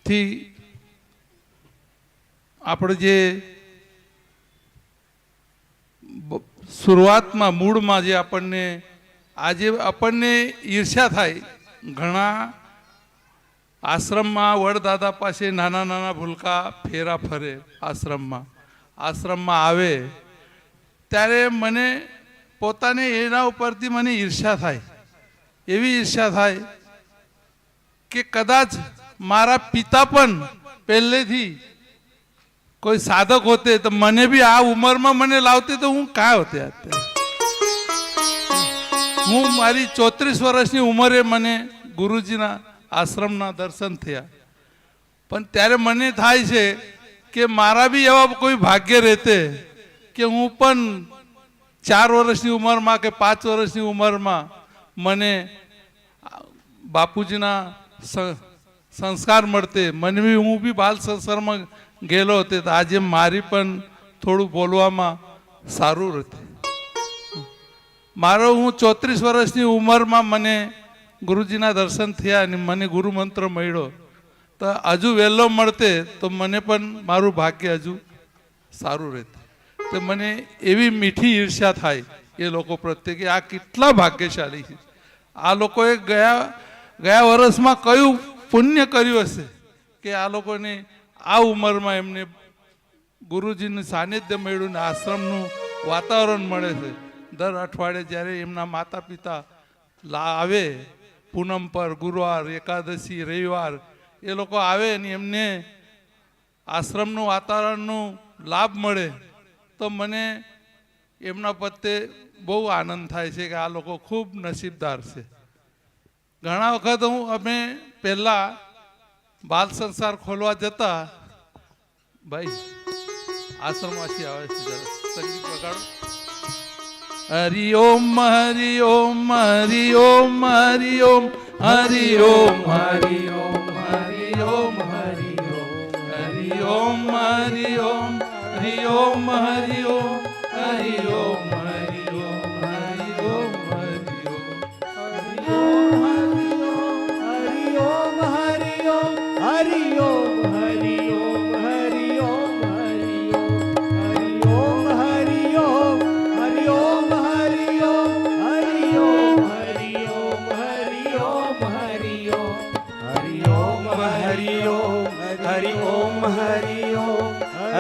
થી આપણે જે શરૂઆતમાં મૂળમાં જે આપણને આજે આપણને ઈર્ષ્યા થાય, ઘણા આશ્રમમાં વડદાદા પાસે નાના નાના ભૂલકા ફેરા ફરે, આશ્રમમાં આવે ત્યારે મને પોતાને એના ઉપરથી મને ઈર્ષ્યા થાય। એવી ઈર્ષ્યા થાય કે કદાચ મારા પિતા પણ પહેલેથી કોઈ સાધક હોતે તો મને બી આ ઉંમરમાં મને લાવતે તો હું કાં હોતે। અત્યારે હું મારી 34 વર્ષની ઉંમરે મને ગુરુજીના આશ્રમના દર્શન થયા, પણ ત્યારે મને થાય છે કે મારા બી એવા કોઈ ભાગ્ય રહેતે કે હું પણ 4 વર્ષની ઉંમરમાં કે 5 વર્ષની ઉંમરમાં મને બાપુજીના સંસ્કાર મળતે, મને બી હું બી બાલ સંસ્કારમાં ગયેલો હતો, તો આજે મારી પણ થોડું બોલવામાં સારું રહેતે। મારો હું 34 વર્ષની ઉંમરમાં મને ગુરુજીના દર્શન થયા અને મને ગુરુ મંત્ર મળ્યો, તો હજુ વહેલો મળતે તો મને પણ મારું ભાગ્ય હજુ સારું રહેતે। તો મને એવી મીઠી ઈર્ષ્યા થાય એ લોકો પ્રત્યે કે આ કેટલા ભાગ્યશાળી છે। આ લોકોએ ગયા વર્ષમાં કયું પુણ્ય કર્યું હશે કે આ લોકોને આ ઉંમરમાં એમને ગુરુજીનું સાનિધ્ય મળ્યું ને આશ્રમનું વાતાવરણ મળે છે। દર અઠવાડિયે જ્યારે એમના માતા પિતા આવે પૂનમ પર, ગુરુવાર, એકાદશી, રવિવાર એ લોકો આવે ને એમને આશ્રમનું વાતાવરણનું લાભ મળે તો મને એમના પ્રત્યે બહુ આનંદ થાય છે કે આ લોકો ખૂબ નસીબદાર છે। ઘણા વખત અમે પહેલાં બાલ સંસ્કાર ખોલવા જતા ભાઈ આશ્રમવાસી આવે છે જરા સંગીત વગાડો. હરિ ઓમ હરિ ઓમ હરિ ઓમ હરિ ઓમ હરિ ઓમ હરિ ઓમ હરિ ઓમ હરિ ઓમ હરિ ઓમ હરિ ઓમ હરિ ઓમ હરિ ઓમ હરિ ઓમ હરિ ઓમ हरि ओम हरि ओम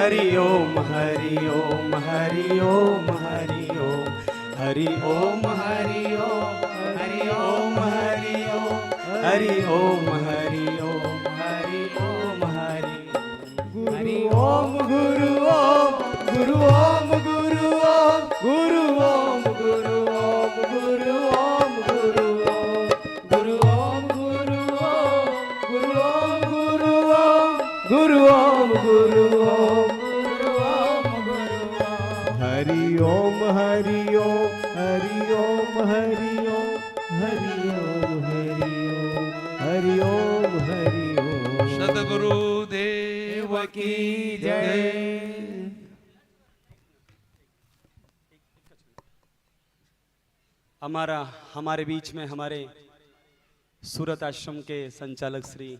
हरि ओम हरि ओम हरि ओम हरि ओम हरि ओम हरि ओम हरि ओम हरि ओम हरि ओम हरि ओम हरि ओम हरि ओम हरि गुरु ओम गुरु ओम गुरु ओम गुरु ओम गुरु ओम गुरु ओम गुरु ओम गुरु ओम गुरु ओम गुरु ओम गुरु ओम गुरु ओम गुरु ओम गुरु ओम गुरु ओम गुरु ओम हरि ओम हरि ओम हरि ओम हरि ओम हरि ओम हरि ओम हरि ओम हरि ओम सद्गुरु देव की जय. हमारे बीच में हमारे सूरत आश्रम के संचालक श्री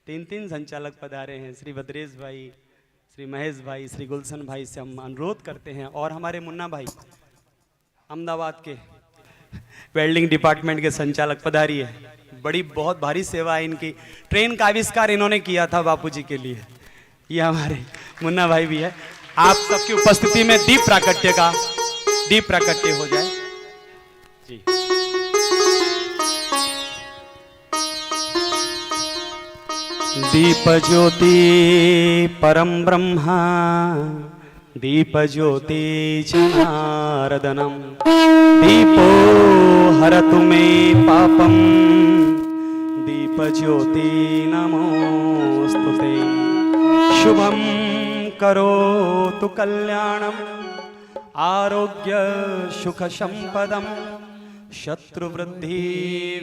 तीन संचालक पधारे हैं, श्री भद्रेश भाई, श्री महेश भाई, श्री गुलशन भाई से हम अनुरोध करते हैं, और हमारे मुन्ना भाई अहमदाबाद के वेल्डिंग डिपार्टमेंट के संचालक पधारी है. बड़ी बहुत भारी सेवा है इनकी. ट्रेन का आविष्कार इन्होंने किया था बापूजी के लिए. ये हमारे मुन्ना भाई भी है. आप सबकी उपस्थिति में दीप प्राकट्य हो जाए जी. दीप ज्योति परम ब्रह्मा दीप ज्योति जनार्दनम दीपो हरतु मे पापम दीप ज्योति नमोस्तुते शुभम करोतु कल्याणम आरोग्य सुख संपदम शत्रुवृद्धि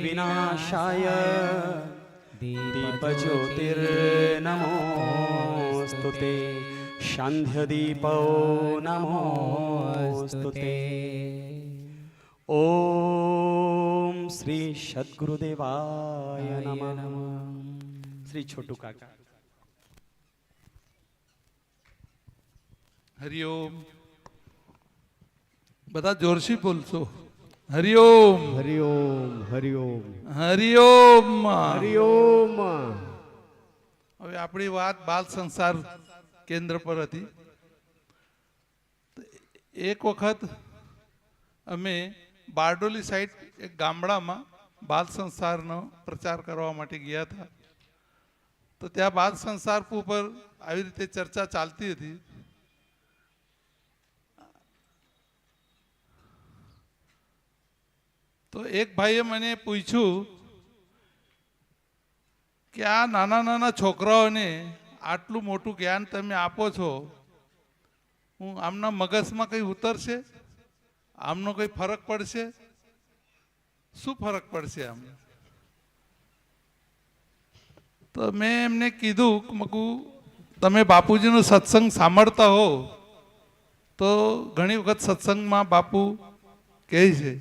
विनाशाय दीप ज्योतिर्नमोस्तुते शांध्य दीपो नमोस्तुते. ओम श्री सद्गुरुदेवाय नमः. श्री छोटू काका. હરિઓમ. બધા જોરથી બોલશો. હરિઓમ हरिओम हरिओम હરિઓમ. हरिओम. હવે આપણી વાત બાલ સંસાર કેન્દ્ર પર હતી. એક વખત અમે બારડોલી સાઈડ એક ગામડામાં બાલ સંસારનો પ્રચાર કરવા માટે ગયા હતા. તો ત્યાં બાલ સંસાર ઉપર આવી રીતે ચર્ચા ચાલતી હતી. તો એક ભાઈએ મને પૂછ્યું કે આ નાના નાના છોકરાઓને આટલું મોટું જ્ઞાન તમે આપો છો, હું આમના મગજમાં કંઈ ઉતરશે? આમનો કંઈ ફરક પડશે? શું ફરક પડશે આમ? તો મેં એમને કીધું કે મકુ તમે બાપુજીનો સત્સંગ સાંભળતા હો તો ઘણી વખત સત્સંગમાં બાપુ કહે છે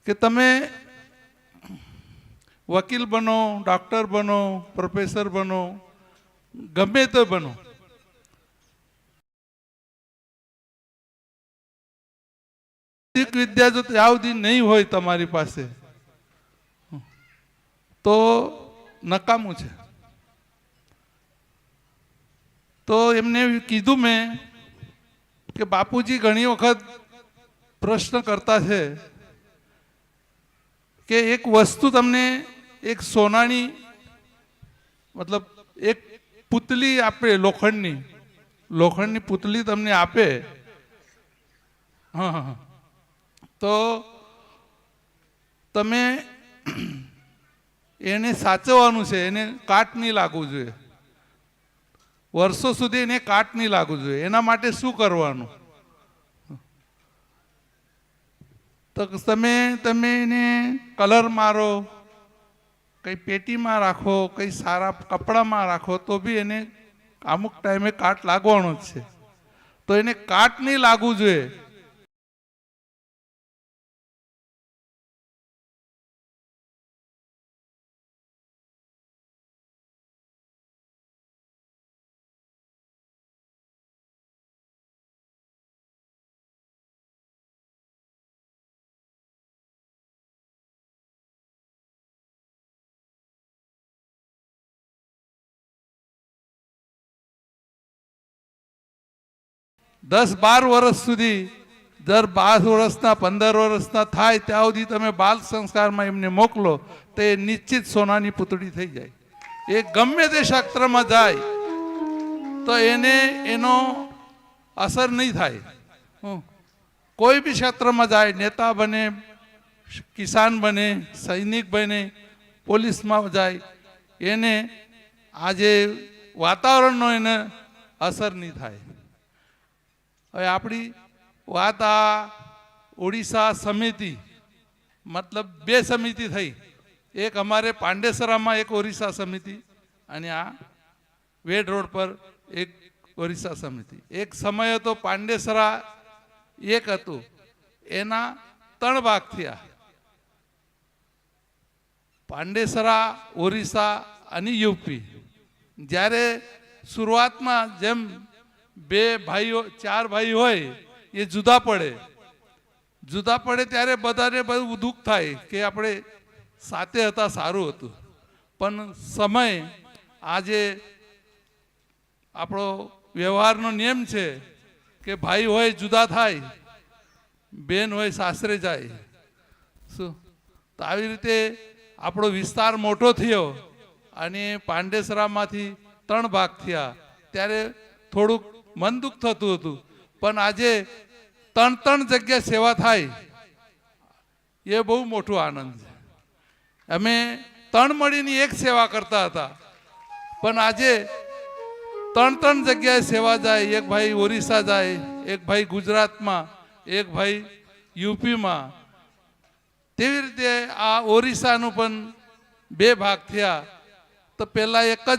કે તમે વકીલ બનો, ડૉક્ટર બનો, પ્રોફેસર બનો, ગમે તે બનો, વિદ્યા જો ત્યાં સુધી નહીં હોય તમારી પાસે તો નકામું છે. તો એમને કીધું મેં કે બાપુજી ઘણી વખત પ્રશ્ન કરતા છે કે એક વસ્તુ તમને એક સોનાની મતલબ એક પુતલી આપે, લોખંડની પુતલી તમને આપે, હા, તો તમે એને સાચવવાનું છે, એને કાટ નહીં લાગવું જોઈએ. વર્ષો સુધી એને કાટ નહીં લાગવું જોઈએ. એના માટે શું કરવાનું? તો તમે એને કલર મારો, કંઈ પેટીમાં રાખો, કંઈ સારા કપડામાં રાખો, તો બી એને અમુક ટાઈમે કાટ લાગવાનો જ છે. તો એને કાટ નહીં લાગવું જોઈએ. દસ 12 વર્ષ સુધી, દર 12 વર્ષના 15 વર્ષના થાય ત્યાં સુધી તમે બાલ સંસ્કારમાં એમને મોકલો તો એ નિશ્ચિત સોનાની પૂતળી થઈ જાય. એ ગમે તે ક્ષેત્રમાં જાય તો એને એનો અસર નહીં થાય. કોઈ બી ક્ષેત્રમાં જાય, નેતા બને, કિસાન બને, સૈનિક બને, પોલીસમાં જાય, એને આજે વાતાવરણનો એને અસર નહીં થાય. હવે આપણી વાત આ ઓડિશા સમિતિ, મતલબ 2 સમિતિ થઈ. એક અમારે પાંડેસરામાં એક ઓરિસ્સા સમિતિ અને આ વેડ રોડ પર એક ઓરિસ્સા સમિતિ. એક સમય હતો પાંડેસરા એક હતું, એના 3 ભાગ થયા. પાંડેસરા, ઓરિસ્સા અને યુપી. જ્યારે શરૂઆતમાં જેમ 2 ભાઈઓ 4 ભાઈ હોય એ જુદા પડે ત્યારે બધાને બધું દુઃખ થાય કે આપણે સાથે હતા સારું હતું. પણ સમય આજે આપણો વ્યવહારનો નિયમ છે કે ભાઈ હોય જુદા થાય, બેન હોય સાસરે જાય. શું તો આવી રીતે આપણો વિસ્તાર મોટો થયો અને પાંડેસરામાંથી 3 ભાગ થયા. ત્યારે થોડુંક મન દુઃખ થતું હતું. પણ આજે 3 જગ્યા સેવા થાય એ બહુ મોટો આનંદ છે. અમે 3 મળીને એક સેવા કરતા હતા, પણ આજે 3 જગ્યાએ સેવા જાય. એક ભાઈ ઓરિસ્સા જાય, એક ભાઈ ગુજરાતમાં, એક ભાઈ યુપીમાં. તેવી રીતે આ ઓરિસ્સાનું પણ 2 ભાગ થયા. તો પહેલા એક જ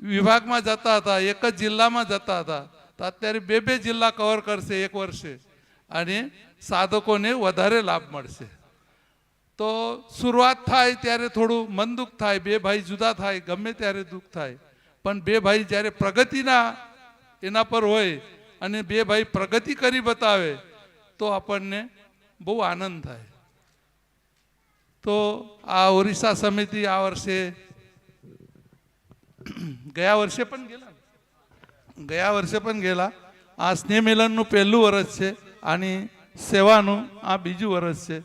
વિભાગમાં જતા હતા, એક જ જિલ્લામાં જતા હતા. તો અત્યારે 2 જિલ્લા કવર કરશે 1 વર્ષે અને સાધકોને વધારે લાભ મળશે. તો શરૂઆત થાય ત્યારે થોડું મન દુઃખ થાય, 2 ભાઈ જુદા થાય, ગમે ત્યારે દુઃખ થાય. પણ 2 ભાઈ જ્યારે પ્રગતિના એના પર હોય અને 2 ભાઈ પ્રગતિ કરી બતાવે તો આપણને બહુ આનંદ થાય. તો આ ઓરિસ્સા સમિતિ આ વર્ષે, ગયા વર્ષે પણ ગયેલા. આ સ્નેહ મિલનનું 1લું વર્ષ છે, આની સેવાનું આ 2જું વર્ષ છે.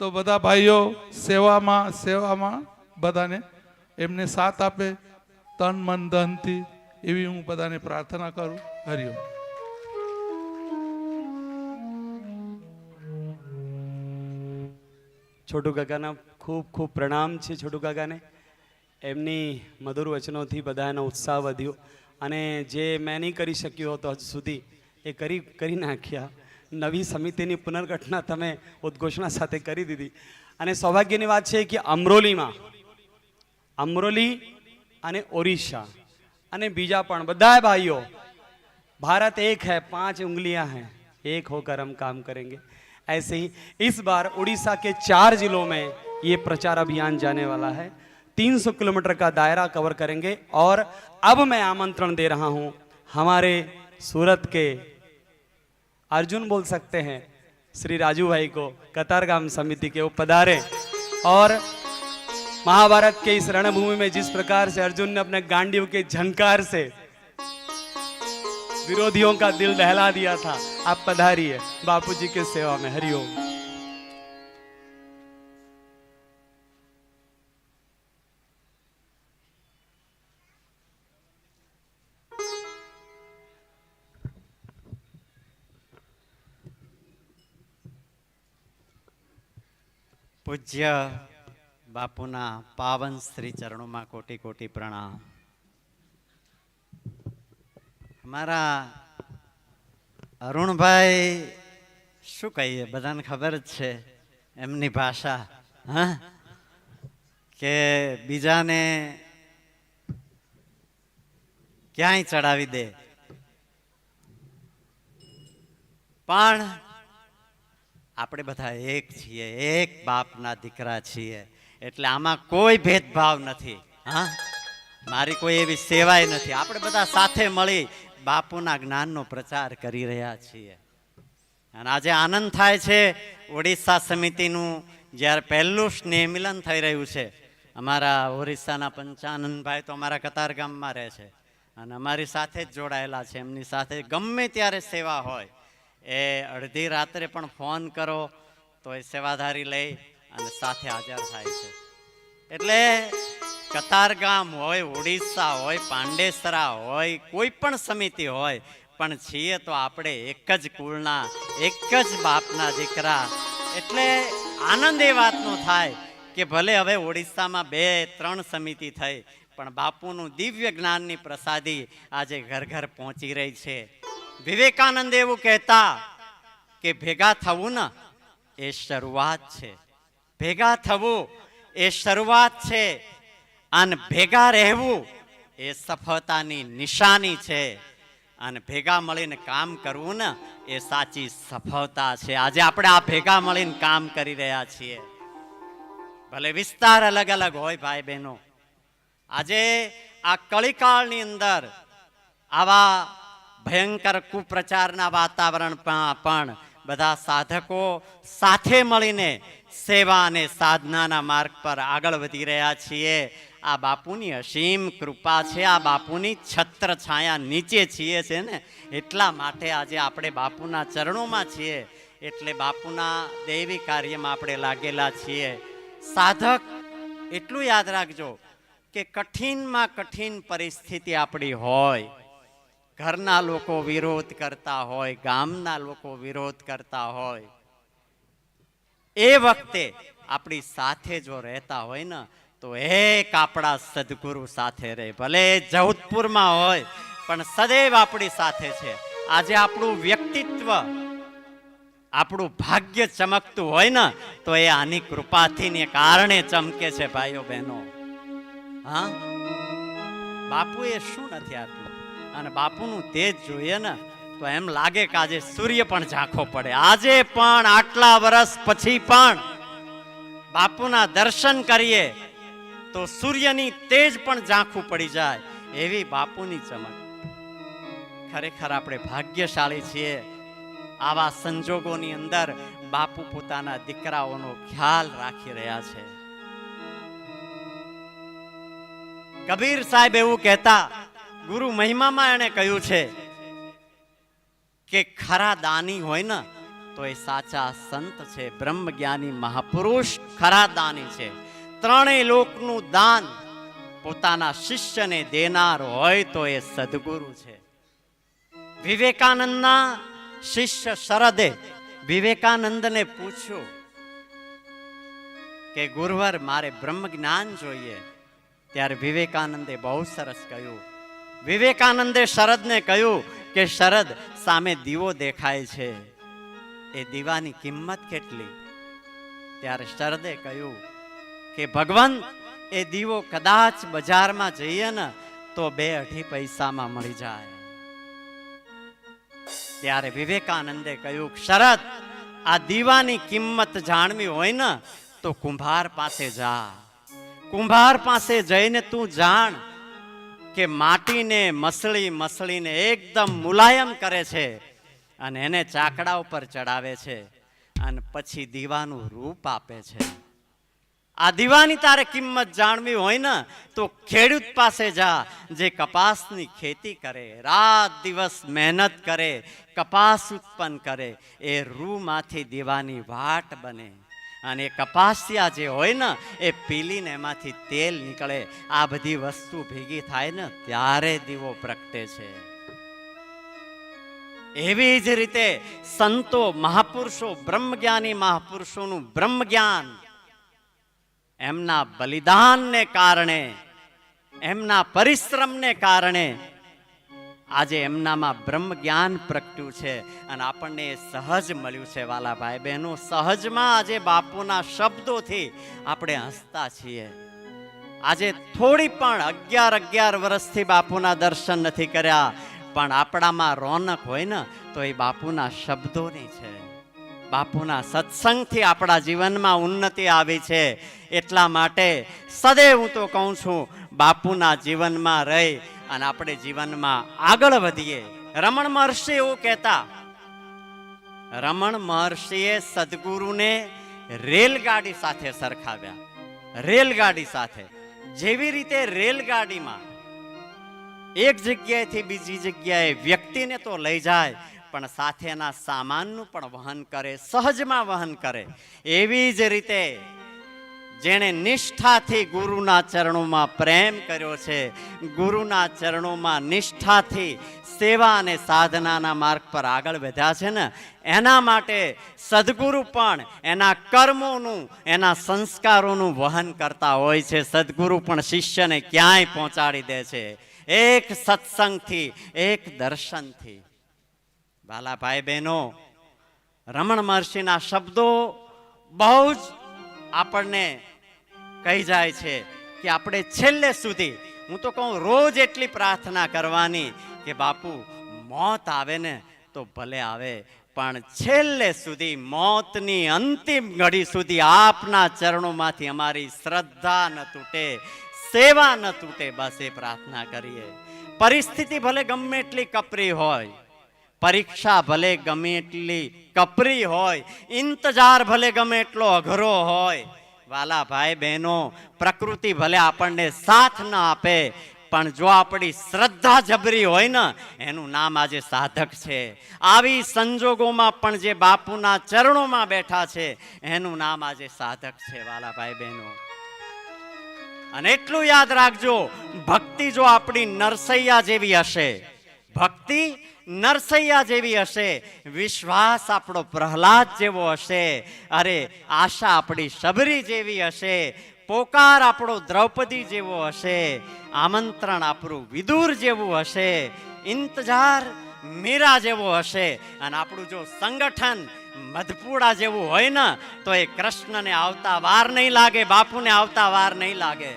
તો બધા ભાઈઓ સેવામાં બધાને એમને સાથ આપે તન મન ધનથી, એવી હું બધાને પ્રાર્થના કરું. હરિઓમ. છોટુ કાકાના ખૂબ ખૂબ પ્રણામ છે. છોટુ કાકાને એમની મધુર વચનોથી બધાનો ઉત્સાહ વધ્યો અને જે મેં નહીં કરી શક્યો હતો હજુ સુધી એ કરી નાખ્યા. નવી સમિતિની પુનર્ગઠના તમે ઉદ્ઘોષણા સાથે કરી દીધી. અને સૌભાગ્યની વાત છે કે અમરોલી અને ઓરિસ્સા અને બીજા પણ બધા ભાઈઓ, भारत एक है, 5 उंगलियां हैं, एक होकर हम काम करेंगे. ऐसे ही इस बार उड़ीसा के 4 जिलों में ये प्रचार अभियान जाने वाला है. 300 किलोमीटर का दायरा कवर करेंगे. और अब मैं आमंत्रण दे रहा हूं हमारे सूरत के अर्जुन बोल सकते हैं श्री राजू भाई को, कतारगाम समिति के वो पधारे. और महाभारत के इस रणभूमि में जिस प्रकार से अर्जुन ने अपने गांडीव के झंकार से विरोधियों का दिल दहला दिया था, आप पधारिए बापूजी के सेवा में. हरिओम. પૂજ્ય બાપુના પાવન શ્રી ચરણોમાં કોટી કોટી પ્રણામ. અમારા અરુણભાઈ શું કહીએ, બધાને ખબર જ છે એમની ભાષા, હા, કે બીજાને ક્યાંય ચડાવી દે, પણ આપણે બધા એક છીએ, એક બાપના દીકરા છીએ, એટલે આમાં કોઈ ભેદભાવ નથી. હા, મારી કોઈ એવી સેવાય નથી. આપણે બધા સાથે મળી બાપુના જ્ઞાનનો પ્રચાર કરી રહ્યા છીએ. અને આજે આનંદ થાય છે, ઓડિશા સમિતિનું જ્યારે પહેલું સ્નેહ મિલન થઈ રહ્યું છે. અમારા ઓરિસ્સાના પંચાનંદભાઈ તો અમારા કતારગામમાં રહે છે અને અમારી સાથે જ જોડાયેલા છે. એમની સાથે ગમે ત્યારે સેવા હોય, એ અડધી રાત્રે પણ ફોન કરો તો એ સેવાધારી લઈ અને સાથે હાજર થાય છે. એટલે કતારગામ હોય, ઓડિશા હોય, પાંડેસરા હોય, કોઈ પણ સમિતિ હોય, પણ છીએ તો આપણે એક જ કુળના, એક જ બાપના દીકરા. એટલે આનંદ એ વાતનો થાય કે ભલે હવે ઓડિશામાં 2-3 સમિતિ થઈ, પણ બાપુનું દિવ્ય જ્ઞાનની પ્રસાદી આજે ઘર ઘર પહોંચી રહી છે. વિવેકાનંદ એવું કહેતા કે ભેગા થવું ને એ શરૂઆત છે, ભેગા થવું એ શરૂઆત છે, અને ભેગા રહેવું એ સફળતાની નિશાની છે, અને ભેગા મળીને કામ કરવું ને એ સાચી સફળતા છે. આજે આપણે આ ભેગા મળીને કામ કરી રહ્યા છીએ. ભલે વિસ્તાર અલગ અલગ હોય ભાઈ બહેનો, આજે આ કળીકાળની અંદર આવા ભયંકર કુપ્રચારના વાતાવરણમાં પણ બધા સાધકો સાથે મળીને સેવા અને સાધનાના માર્ગ પર આગળ વધી રહ્યા છીએ. આ બાપુની અસીમ કૃપા છે, આ બાપુની છત્ર છાયા નીચે છીએ છે ને, એટલા માટે આજે આપણે બાપુના ચરણોમાં છીએ, એટલે બાપુના દૈવી કાર્યમાં આપણે લાગેલા છીએ. સાધક એટલું યાદ રાખજો કે કઠિનમાં કઠિન પરિસ્થિતિ આપણી હોય, ઘરના લોકો વિરોધ કરતા હોય, ગામના લોકો વિરોધ કરતા હોય, એ વખતે આપણી સાથે જો રહેતા હોય ને તો એક આપણા સદગુરુ સાથે રહે. ભલે જૌધપુરમાં હોય પણ સદૈવ આપણી સાથે છે. આજે આપણું વ્યક્તિત્વ, આપણું ભાગ્ય ચમકતું હોય ને તો એ આની કૃપાથી ને કારણે ચમકે છે ભાઈઓ બહેનો. હા, બાપુએ શું નથી આપ્યું, અને બાપુનું તેજ જોઈએ ને તો એમ લાગે કે આજે સૂર્ય પણ ઝાંખો પડે. આજે પણ આટલા વર્ષ પછી પણ બાપુના દર્શન કરીએ તો સૂર્યની તેજ પણ ઝાંખું પડી જાય એવી બાપુની ચમક. ખરેખર આપણે ભાગ્યશાળી છીએ. આવા સંજોગોની અંદર બાપુ પોતાના દીકરાઓનો ખ્યાલ રાખી રહ્યા છે. કબીર સાહેબ એવું કહેતા, ગુરુ મહિમામાં એને કહ્યું છે કે ખરા દાની હોય ને તો એ સાચા સંત છે, બ્રહ્મ જ્ઞાની મહાપુરુષ ખરા દાની છે. ત્રણેય લોકનું દાન પોતાના શિષ્યને દેનાર હોય તો એ સદગુરુ છે. વિવેકાનંદના શિષ્ય શરદે વિવેકાનંદને પૂછ્યું કે ગુરુવર મારે બ્રહ્મ જ્ઞાન જોઈએ, ત્યારે વિવેકાનંદે બહુ સરસ કહ્યું. વિવેકાનંદે શરદને કહ્યું કે શરદ, સામે દીવો દેખાય છે, એ દીવાની કિંમત કેટલી? ત્યારે શરદે કહ્યું કે ભગવાન, એ દીવો કદાચ બજારમાં જઈએ ને તો 2-2.5 પૈસામાં મળી જાય. ત્યારે વિવેકાનંદે કહ્યું, શરદ, આ દીવાની કિંમત જાણવી હોય ને તો કુંભાર પાસે જા. કુંભાર પાસે જઈને તું જાણ કે માટીને મસળી મસળીને એકદમ મુલાયમ કરે છે અને એને ચાકડા ઉપર ચડાવે છે અને પછી દીવાનું રૂપ આપે છે. આ દીવાની તારે કિંમત જાણવી હોય ને તો ખેડૂત પાસે જા, જે કપાસની ખેતી કરે, રાત દિવસ મહેનત કરે, કપાસ ઉત્પન્ન કરે, એ રૂમાંથી દીવાની વાટ બને. અને કપાસિયા જે હોય ને એ પીલીને એમાંથી તેલ નીકળે. આ બધી વસ્તુ ભેગી થાય ને ત્યારે દીવો પ્રગટે છે. એવી જ રીતે સંતો, મહાપુરુષો, બ્રહ્મજ્ઞાની મહાપુરુષોનું બ્રહ્મ જ્ઞાન એમના બલિદાનને કારણે, એમના પરિશ્રમને કારણે આજે એમનામાં બ્રહ્મ જ્ઞાન પ્રગટ્યું છે અને આપણને એ સહજ મળ્યું છે વાલા ભાઈ બહેનો. સહજમાં આજે બાપુના શબ્દોથી આપણે હસતા છીએ. આજે થોડી પણ 11 વર્ષથી બાપુના દર્શન નથી કર્યા, પણ આપણામાં રોનક હોય ને તો એ બાપુના શબ્દોની છે. બાપુના સત્સંગથી આપણા જીવનમાં ઉન્નતિ આવી છે. એટલા માટે સદૈવ હું તો કહું છું, બાપુના જીવનમાં રહી અને આપણે જીવનમાં આગળ વધીએ. રમણ મહર્ષિ એવું કહેતા, રમણ મહર્ષિએ સદગુરુને રેલગાડી સાથે સરખાવ્યા. રેલગાડી સાથે, જેવી રીતે રેલગાડીમાં એક જગ્યાએથી બીજી જગ્યાએ વ્યક્તિને તો લઈ જાય, પણ સાથેના સામાનનું પણ વહન કરે, સહજમાં વહન કરે. એવી જ રીતે જેણે નિષ્ઠાથી ગુરુના ચરણોમાં પ્રેમ કર્યો છે, ગુરુના ચરણોમાં નિષ્ઠાથી સેવા અને સાધનાના માર્ગ પર આગળ વધ્યા છે ને, એના માટે સદગુરુ પણ એના કર્મોનું, એના સંસ્કારોનું વહન કરતા હોય છે. સદગુરુ પણ શિષ્યને ક્યાંય પહોંચાડી દે છે, એક સત્સંગથી, એક દર્શનથી. વાલા ભાઈ બહેનો, રમણ મહર્ષિના શબ્દો બહુ જ આપણને કહી જાય છે કે આપણે છેલ્લે સુધી, હું તો કહું રોજ એટલી પ્રાર્થના કરવાની કે બાપુ મોત આવે ને તો ભલે આવે, પણ છેલ્લે સુધી, મોતની અંતિમ ઘડી સુધી આપના ચરણોમાંથી અમારી શ્રદ્ધા ન તૂટે, સેવા ન તૂટે, બસ એ પ્રાર્થના કરીએ. પરિસ્થિતિ ભલે ગમે એટલી કપરી હોય, પરીક્ષા ભલે ગમે એટલી કપરી હોય, ઇંતજાર ભલે ગમે એટલો અઘરો હોય, વાલા ભાઈ બહેનો, પ્રકૃતિ ભલે આપણને સાથ ન આપે, પણ જો આપણી શ્રદ્ધા જબરી હોય ને, એનું નામ આજે સાધક છે. આવી સંજોગોમાં પણ જે બાપુના ચરણોમાં બેઠા છે, એનું નામ આજે સાધક છે. વાલા ભાઈ બહેનો, અને એટલું યાદ રાખજો, ભક્તિ જો આપણી નરસૈયા જેવી હશે, ભક્તિ નરસૈયા જેવી હશે, વિશ્વાસ આપણો પ્રહલાદ જેવો હશે, અરે આશા આપણી શબરી જેવી હશે, પોકાર આપણો દ્રૌપદી જેવો હશે, આમંત્રણ આપણું વિદુર જેવું હશે, ઇંતજાર મીરા જેવો હશે, અને આપણું જો સંગઠન મધપુડા જેવું હોય ને, તો એ કૃષ્ણને આવતા વાર નહીં લાગે, બાપુને આવતા વાર નહીં લાગે.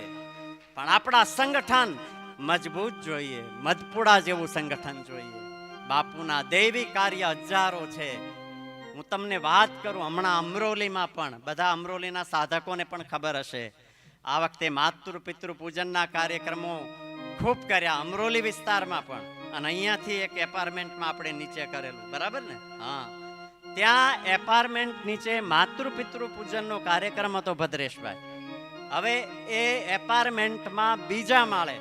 પણ આપણા સંગઠન મજબૂત જોઈએ, મધપુડા જેવું સંગઠન જોઈએ. બાપુના દૈવી કાર્ય હજારો છે. હું તમને વાત કરું, હમણાં અમરોલીમાં પણ, બધા અમરોલીના સાધકોને પણ ખબર હશે, આ વખતે માતૃ પિતૃ પૂજનના કાર્યક્રમો ખૂબ કર્યા અમરોલી વિસ્તારમાં પણ, અને અહીંયાથી એક એપાર્ટમેન્ટમાં આપણે નીચે કરેલું, બરાબર ને? હા, ત્યાં એપાર્ટમેન્ટ નીચે માતૃ પિતૃ પૂજનનો કાર્યક્રમ હતો ભદ્રેશભાઈ. હવે એ એપાર્ટમેન્ટમાં બીજા માળે,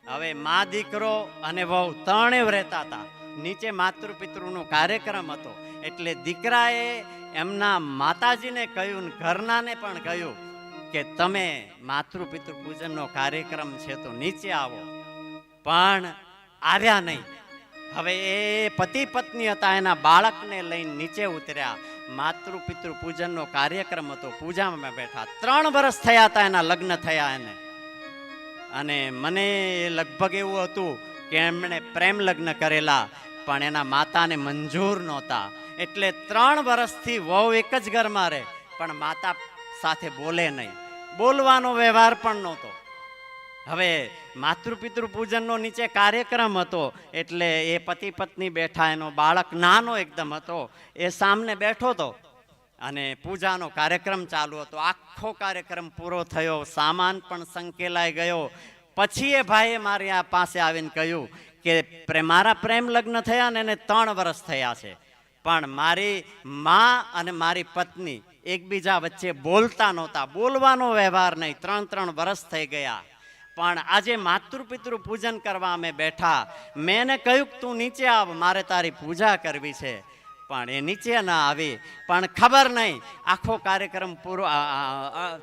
હવે મા દીકરો અને વહુ ત્રણેય રહેતા હતા. નીચે માતૃ પિતૃનો કાર્યક્રમ હતો, એટલે દીકરાએ એમના માતાજીને કહ્યું, ઘરનાને પણ કહ્યું કે તમે માતૃ પિતૃ પૂજનનો કાર્યક્રમ છે તો નીચે આવો, પણ આવ્યા નહીં. હવે એ પતિ પત્ની હતા, એના બાળકને લઈને નીચે ઉતર્યા. માતૃ પિતૃ પૂજનનો કાર્યક્રમ હતો, પૂજામાં બેઠા. 3 વર્ષ થયા હતા એના લગ્ન થયા એને, અને મને લગભગ એવું હતું કે એમણે પ્રેમ લગ્ન કરેલા, પણ એના માતાને મંજૂર નહોતા. એટલે 3 વર્ષથી વહુ એક જ ઘરમાં રહે, પણ માતા સાથે બોલે નહીં, બોલવાનો વ્યવહાર પણ નહોતો. હવે માતૃ પિતૃ પૂજનનો નીચે કાર્યક્રમ હતો, એટલે એ પતિ પત્ની બેઠા, એનો બાળક નાનો એકદમ હતો, એ સામને બેઠો હતો, અને પૂજાનો કાર્યક્રમ ચાલુ હતો. આખો કાર્યક્રમ પૂરો થયો, સામાન પણ સંકેલાઈ ગયો. પછી એ ભાઈએ મારી આ પાસે આવીને કહ્યું કે મારા પ્રેમ લગ્ન થયા ને એને 3 વર્ષ થયા છે, પણ મારી મા અને મારી પત્ની એકબીજા વચ્ચે બોલતા નહોતા, બોલવાનો વ્યવહાર નહીં. 3 વર્ષ થઈ ગયા. પણ આજે માતૃ પિતૃ પૂજન કરવા અમે બેઠા. મેં એને કહ્યું કે તું નીચે આવ, મારે તારી પૂજા કરવી છે. પણ એ નીચે ના આવી. પણ ખબર નહીં, આખો કાર્યક્રમ પૂરો,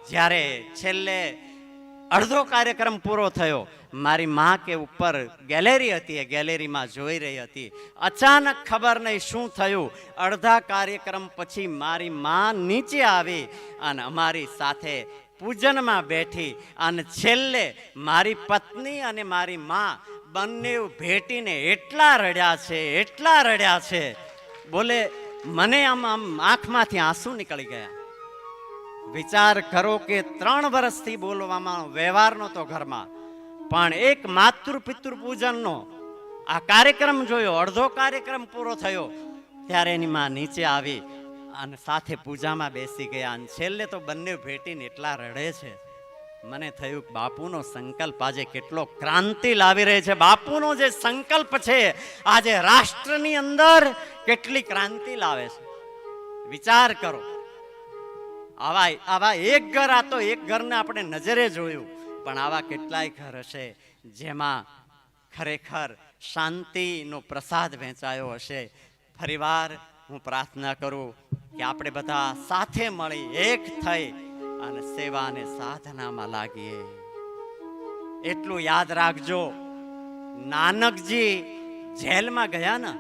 જ્યારે છેલ્લે અડધો કાર્યક્રમ પૂરો થયો, મારી માં કે ઉપર ગેલેરી હતી, એ ગેલેરીમાં જોઈ રહી હતી. અચાનક ખબર નહીં શું થયું, અડધા કાર્યક્રમ પછી મારી માં નીચે આવી અને અમારી સાથે પૂજનમાં બેઠી, અને છેલ્લે મારી પત્ની અને મારી માં બંને ભેટીને એટલા રડ્યા છે બોલે મને આમ આંખમાંથી આંસુ નીકળી ગયા. વિચાર કરો કે 3 વર્ષથી બોલવામાં વ્યવહાર નહોતો ઘરમાં, પણ એક માતૃ પિતૃ પૂજનનો આ કાર્યક્રમ જોયો, અડધો કાર્યક્રમ પૂરો થયો ત્યારે એની માં નીચે આવી અને સાથે પૂજામાં બેસી ગયા. અને છેલ્લે તો બંને ભેટીને એટલા રડે છે. મને થયું કે બાપુનો સંકલ્પ આજે કેટલો ક્રાંતિ લાવી રહી છે. બાપુનો જે સંકલ્પ છે આજે રાષ્ટ્રની અંદર કેટલી ક્રાંતિ લાવે છે. વિચાર કરો, આવા એક ઘર, આ તો એક ઘરને આપણે નજરે જોયું, પણ આવા કેટલાય ઘર હશે જેમાં ખરેખર શાંતિનો પ્રસાદ વહેંચાયો હશે. ફરીવાર હું પ્રાર્થના કરું કે આપણે બધા સાથે મળી એક થઈ અને સેવા અને સાધનામાં લાગીએ. એટલું યાદ રાખજો, નાનકજી જેલમાં ગયા ને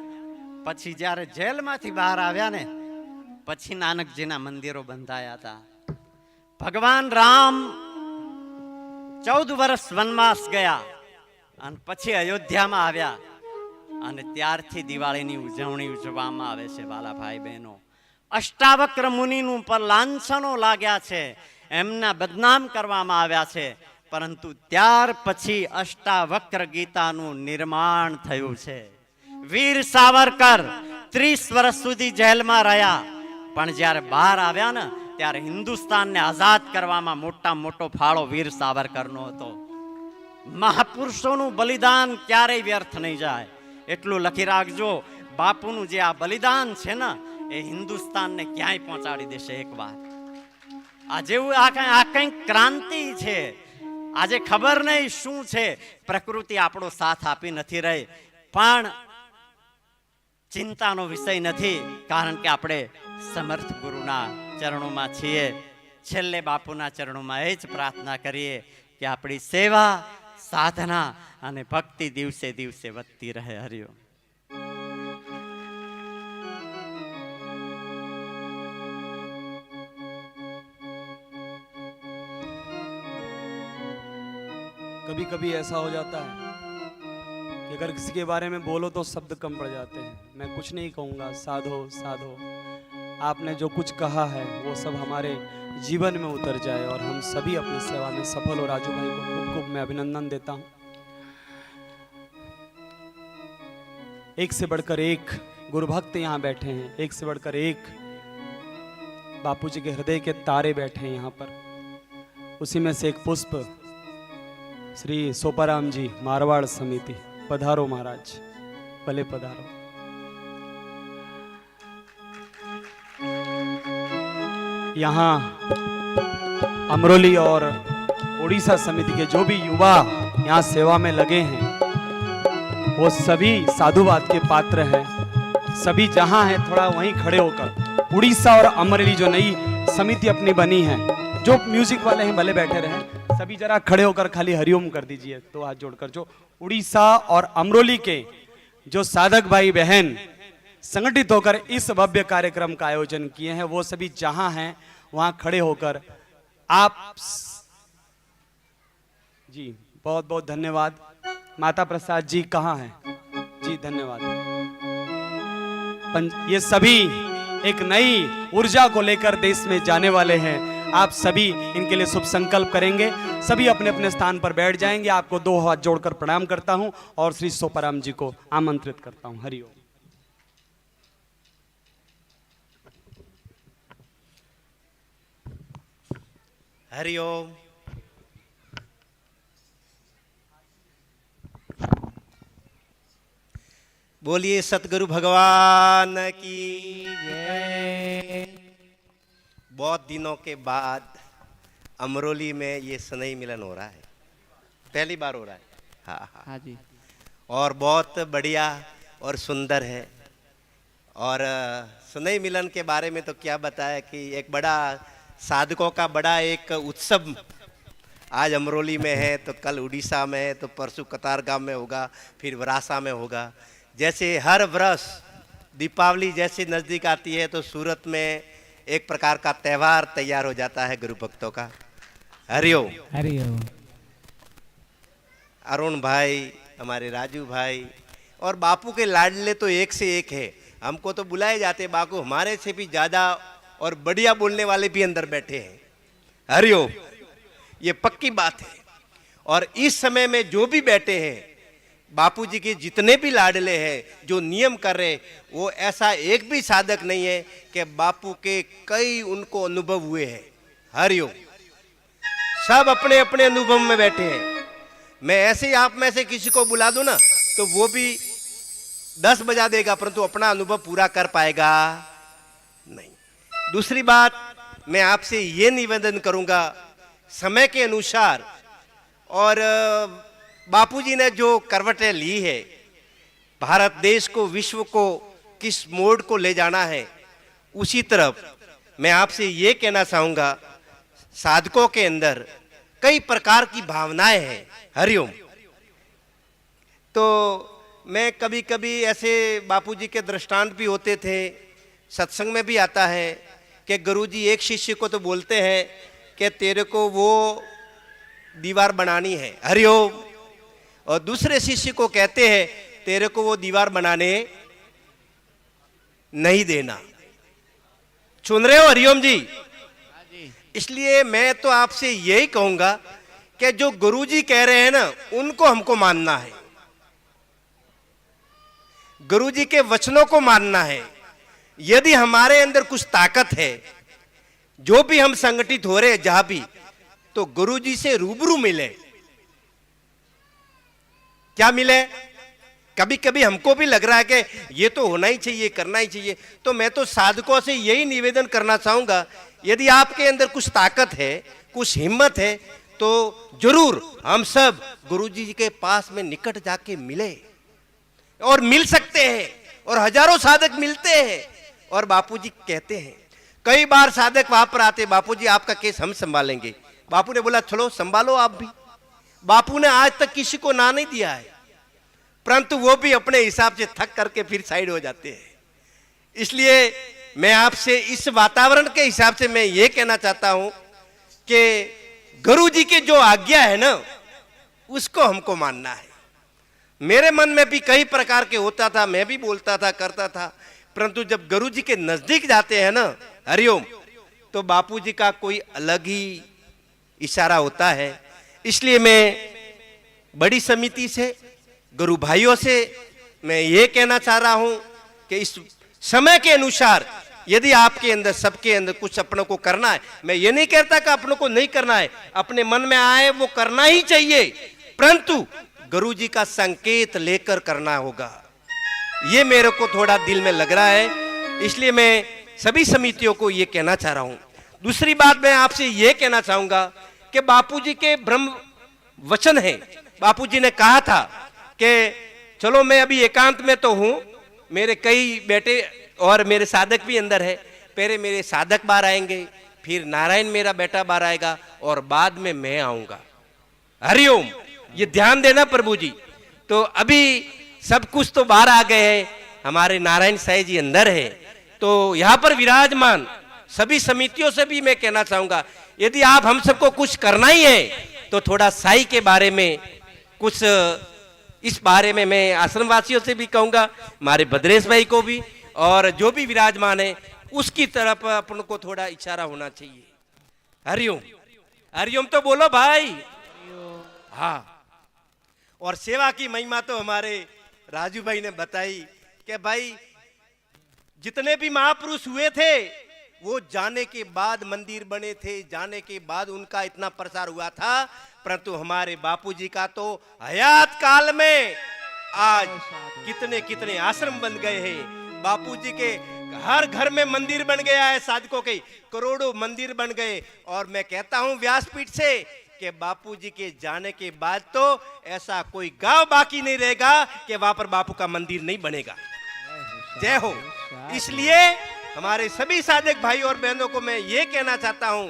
પછી જ્યારે જેલમાંથી બહાર આવ્યા ને પછી નાનકજીના મંદિરો બંધાયા હતા. ભગવાન રામ 14 વર્ષ વનવાસ ગયા અને પછી અયોધ્યામાં આવ્યા અને ત્યારથી દિવાળીની ઉજવણી ઉજવવામાં આવે છે. વાલા ભાઈ બહેનો, અષ્ટાવક્ર મુનિનું પર લાંછનો લાગ્યા છે, એમના બદનામ કરવામાં આવ્યા છે, પરંતુ ત્યાર પછી અષ્ટાવક્ર ગીતાનું નિર્માણ થયું છે. વીર સાવરકર 30 વર્ષ સુધી જેલમાં રહ્યા, પણ જ્યારે બહાર આવ્યા ને ત્યારે હિન્દુસ્તાનને આઝાદ કરવામાં મોટો ફાળો વીર સાવરકરનો હતો. મહાપુરુષોનું બલિદાન ક્યારેય વ્યર્થ નહીં જાય, એટલું લખી રાખજો. બાપુનું જે આ બલિદાન છે ને એ હિન્દુસ્તાનને ક્યાંય પહોંચાડી દેશે એકવાર. આ જેવું આ કંઈક ક્રાંતિ છે. આજે ખબર નહીં શું છે, પ્રકૃતિ આપણો સાથ આપી નથી રહી, પણ ચિંતાનો વિષય નથી, કારણ કે આપણે સમર્થ ગુરુના ચરણોમાં છીએ. છેલ્લે બાપુના ચરણોમાં એ જ પ્રાર્થના કરીએ કે આપણી સેવા, સાધના અને ભક્તિ દિવસે દિવસે વધતી રહે. હરિઓમ. कभी कभी ऐसा हो जाता है कि अगर किसी के बारे में बोलो तो शब्द कम पड़ जाते हैं. मैं कुछ नहीं कहूँगा, साधो साधो. आपने जो कुछ कहा है वो सब हमारे जीवन में उतर जाए और हम सभी अपनी सेवा में सफल हो. राजू भाई को खूब खूब मैं अभिनंदन देता हूँ. एक से बढ़कर एक गुरु भक्त यहाँ बैठे हैं, एक से बढ़कर एक बापूजी के हृदय के तारे बैठे हैं यहाँ पर. उसी में से एक पुष्प श्री सोपाराम जी मारवाड़ समिति. पधारो महाराज, भले पधारो. यहाँ अमरोली और उड़ीसा समिति के जो भी युवा यहाँ सेवा में लगे हैं वो सभी साधुवाद के पात्र हैं. सभी जहां हैं थोड़ा वहीं खड़े होकर, उड़ीसा और अमरोली जो नई समिति अपनी बनी है, जो म्यूजिक वाले हैं भले बैठे रहें, सभी जरा खड़े होकर खाली हरिओम कर दीजिए 2 हाथ जोड़कर. जो उड़ीसा और अमरोली के जो साधक भाई बहन संगठित होकर इस भव्य कार्यक्रम का आयोजन किए हैं, वो सभी जहां हैं वहां खड़े होकर आप जी बहुत बहुत धन्यवाद. माता प्रसाद जी कहाँ हैं? जी धन्यवाद. ये सभी एक नई ऊर्जा को लेकर देश में जाने वाले हैं. आप सभी इनके लिए शुभ संकल्प करेंगे. सभी अपने अपने स्थान पर बैठ जाएंगे. आपको 2 हाथ जोड़कर प्रणाम करता हूं और श्री सोपाराम जी को आमंत्रित करता हूं. हरिओम. हरिओम. बोलिए सतगुरु भगवान की जय. बहुत दिनों के बाद अमरोली में ये स्नेही मिलन हो रहा है, पहली बार हो रहा है. हाँ हाँ हाँ जी. और बहुत बढ़िया और सुंदर है. और स्नेही मिलन के बारे में तो क्या बताया कि एक बड़ा साधकों का बड़ा एक उत्सव आज अमरोली में है, तो कल उड़ीसा में है, तो परसों कतारगांव में होगा, फिर वरासा में होगा. जैसे हर वर्ष दीपावली जैसे नज़दीक आती है तो सूरत में एक प्रकार का त्यौहार तैयार हो जाता है गुरु भक्तों का. हरिओम. हरिओम. अरुण भाई हमारे राजू भाई और बापू के लाडले तो एक से एक है। हमको तो बुलाए जाते बापू, हमारे से भी ज़्यादा और बढ़िया बोलने वाले भी अंदर बैठे हैं। हरिओम, ये पक्की बात है। और इस समय में जो भी बैठे हैं बापू जी के जितने भी लाडले हैं जो नियम कर रहे हैं, वो ऐसा एक भी साधक नहीं है कि बापू के कई उनको अनुभव हुए हैं। हरिओम, सब अपने अपने अनुभव में बैठे हैं। मैं ऐसे ही आप में से किसी को बुला दूं ना तो वो भी 10 बजा देगा, परंतु अपना अनुभव पूरा कर पाएगा नहीं। दूसरी बात, मैं आपसे ये निवेदन करूंगा, समय के अनुसार और बापूजी ने जो करवटें ली है, भारत देश को, विश्व को किस मोड़ को ले जाना है, उसी तरफ मैं आपसे ये कहना चाहूंगा, साधकों के अंदर कई प्रकार की भावनाएं हैं। हरिओम। तो मैं कभी कभी ऐसे बापूजी के दृष्टांत भी होते थे, सत्संग में भी आता है कि गुरुजी एक शिष्य को तो बोलते हैं कि तेरे को वो दीवार बनानी है। हरिओम। और दूसरे शिष्य को कहते हैं तेरे को वो दीवार बनाने नहीं देना। सुन रहे हो हरिओम जी? इसलिए मैं तो आपसे यही कहूंगा कि जो गुरुजी कह रहे हैं ना, उनको हमको मानना है, गुरुजी के वचनों को मानना है। यदि हमारे अंदर कुछ ताकत है, जो भी हम संगठित हो रहे हैं जहां भी, तो गुरुजी से रूबरू मिले। क्या मिले? कभी कभी हमको भी लग रहा है कि ये तो होना ही चाहिए, करना ही चाहिए। तो मैं तो साधकों से यही निवेदन करना चाहूंगा, यदि आपके अंदर कुछ ताकत है, कुछ हिम्मत है, तो जरूर हम सब गुरुजी के पास में निकट जाके मिले। और मिल सकते हैं, और हजारों साधक मिलते हैं। और बापूजी कहते हैं, कई बार साधक वहां पर आते, बापूजी आपका केस हम संभालेंगे। बापू ने बोला चलो संभालो आप भी। बापू ने आज तक किसी को ना नहीं दिया है, परंतु वो भी अपने हिसाब से थक करके फिर साइड हो जाते हैं। इसलिए मैं आपसे इस वातावरण के हिसाब से मैं ये कहना चाहता हूं कि गुरुजी की जो आज्ञा है ना, उसको हमको मानना है। मेरे मन में भी कई प्रकार के होता था, मैं भी बोलता था, करता था, परंतु जब गुरुजी के नजदीक जाते हैं ना, हरिओम, तो बापूजी का कोई अलग ही इशारा होता है। इसलिए मैं बड़ी समिति से, गुरु भाइयों से मैं ये कहना चाह रहा हूं कि इस समय के अनुसार यदि आपके अंदर, सबके अंदर कुछ अपनों को करना है, मैं ये नहीं कहता कि अपनों को नहीं करना है, अपने मन में आए वो करना ही चाहिए, परंतु गुरुजी का संकेत लेकर करना होगा। ये मेरे को थोड़ा दिल में लग रहा है, इसलिए मैं सभी समितियों को ये कहना चाह रहा हूं। दूसरी बात मैं आपसे ये कहना चाहूंगा कि बापूजी के ब्रह्म वचन है। बापूजी ने कहा था कि चलो मैं अभी एकांत में तो हूं, मेरे कई बेटे और मेरे साधक भी अंदर है, पहले मेरे साधक बाहर आएंगे, फिर नारायण मेरा बेटा बाहर आएगा, और बाद में मैं आऊंगा। हरिओम। ये ध्यान देना प्रभु जी। तो अभी सब कुछ तो बाहर आ गए हैं, हमारे नारायण साईं जी अंदर है, तो यहाँ पर विराजमान सभी समितियों से भी मैं कहना चाहूंगा, यदि आप हम सबको कुछ करना ही है तो थोड़ा साईं के बारे में कुछ, इस बारे में मैं आश्रमवासियों से भी कहूंगा, हमारे भद्रेश भाई को भी, और जो भी विराजमान है उसकी तरफ अपन को थोड़ा इशारा होना चाहिए। हरिओम। हरिओम तो बोलो भाई। हाँ। और सेवा की महिमा तो हमारे राजू भाई ने बताई कि भाई जितने भी महापुरुष हुए थे वो जाने के बाद मंदिर बने थे, जाने के बाद उनका इतना प्रसार हुआ था, परंतु हमारे बापूजी का तो हयात काल में आज कितने कितने आश्रम बन गए हैं। बापूजी के हर घर में मंदिर बन गया है, साधकों के करोड़ों मंदिर बन गए। और मैं कहता हूं व्यासपीठ से कि बापूजी के जाने के बाद तो ऐसा कोई गांव बाकी नहीं रहेगा कि वहां पर बापू का मंदिर नहीं बनेगा। जय हो। इसलिए हमारे सभी साधक भाई और बहनों को मैं ये कहना चाहता हूं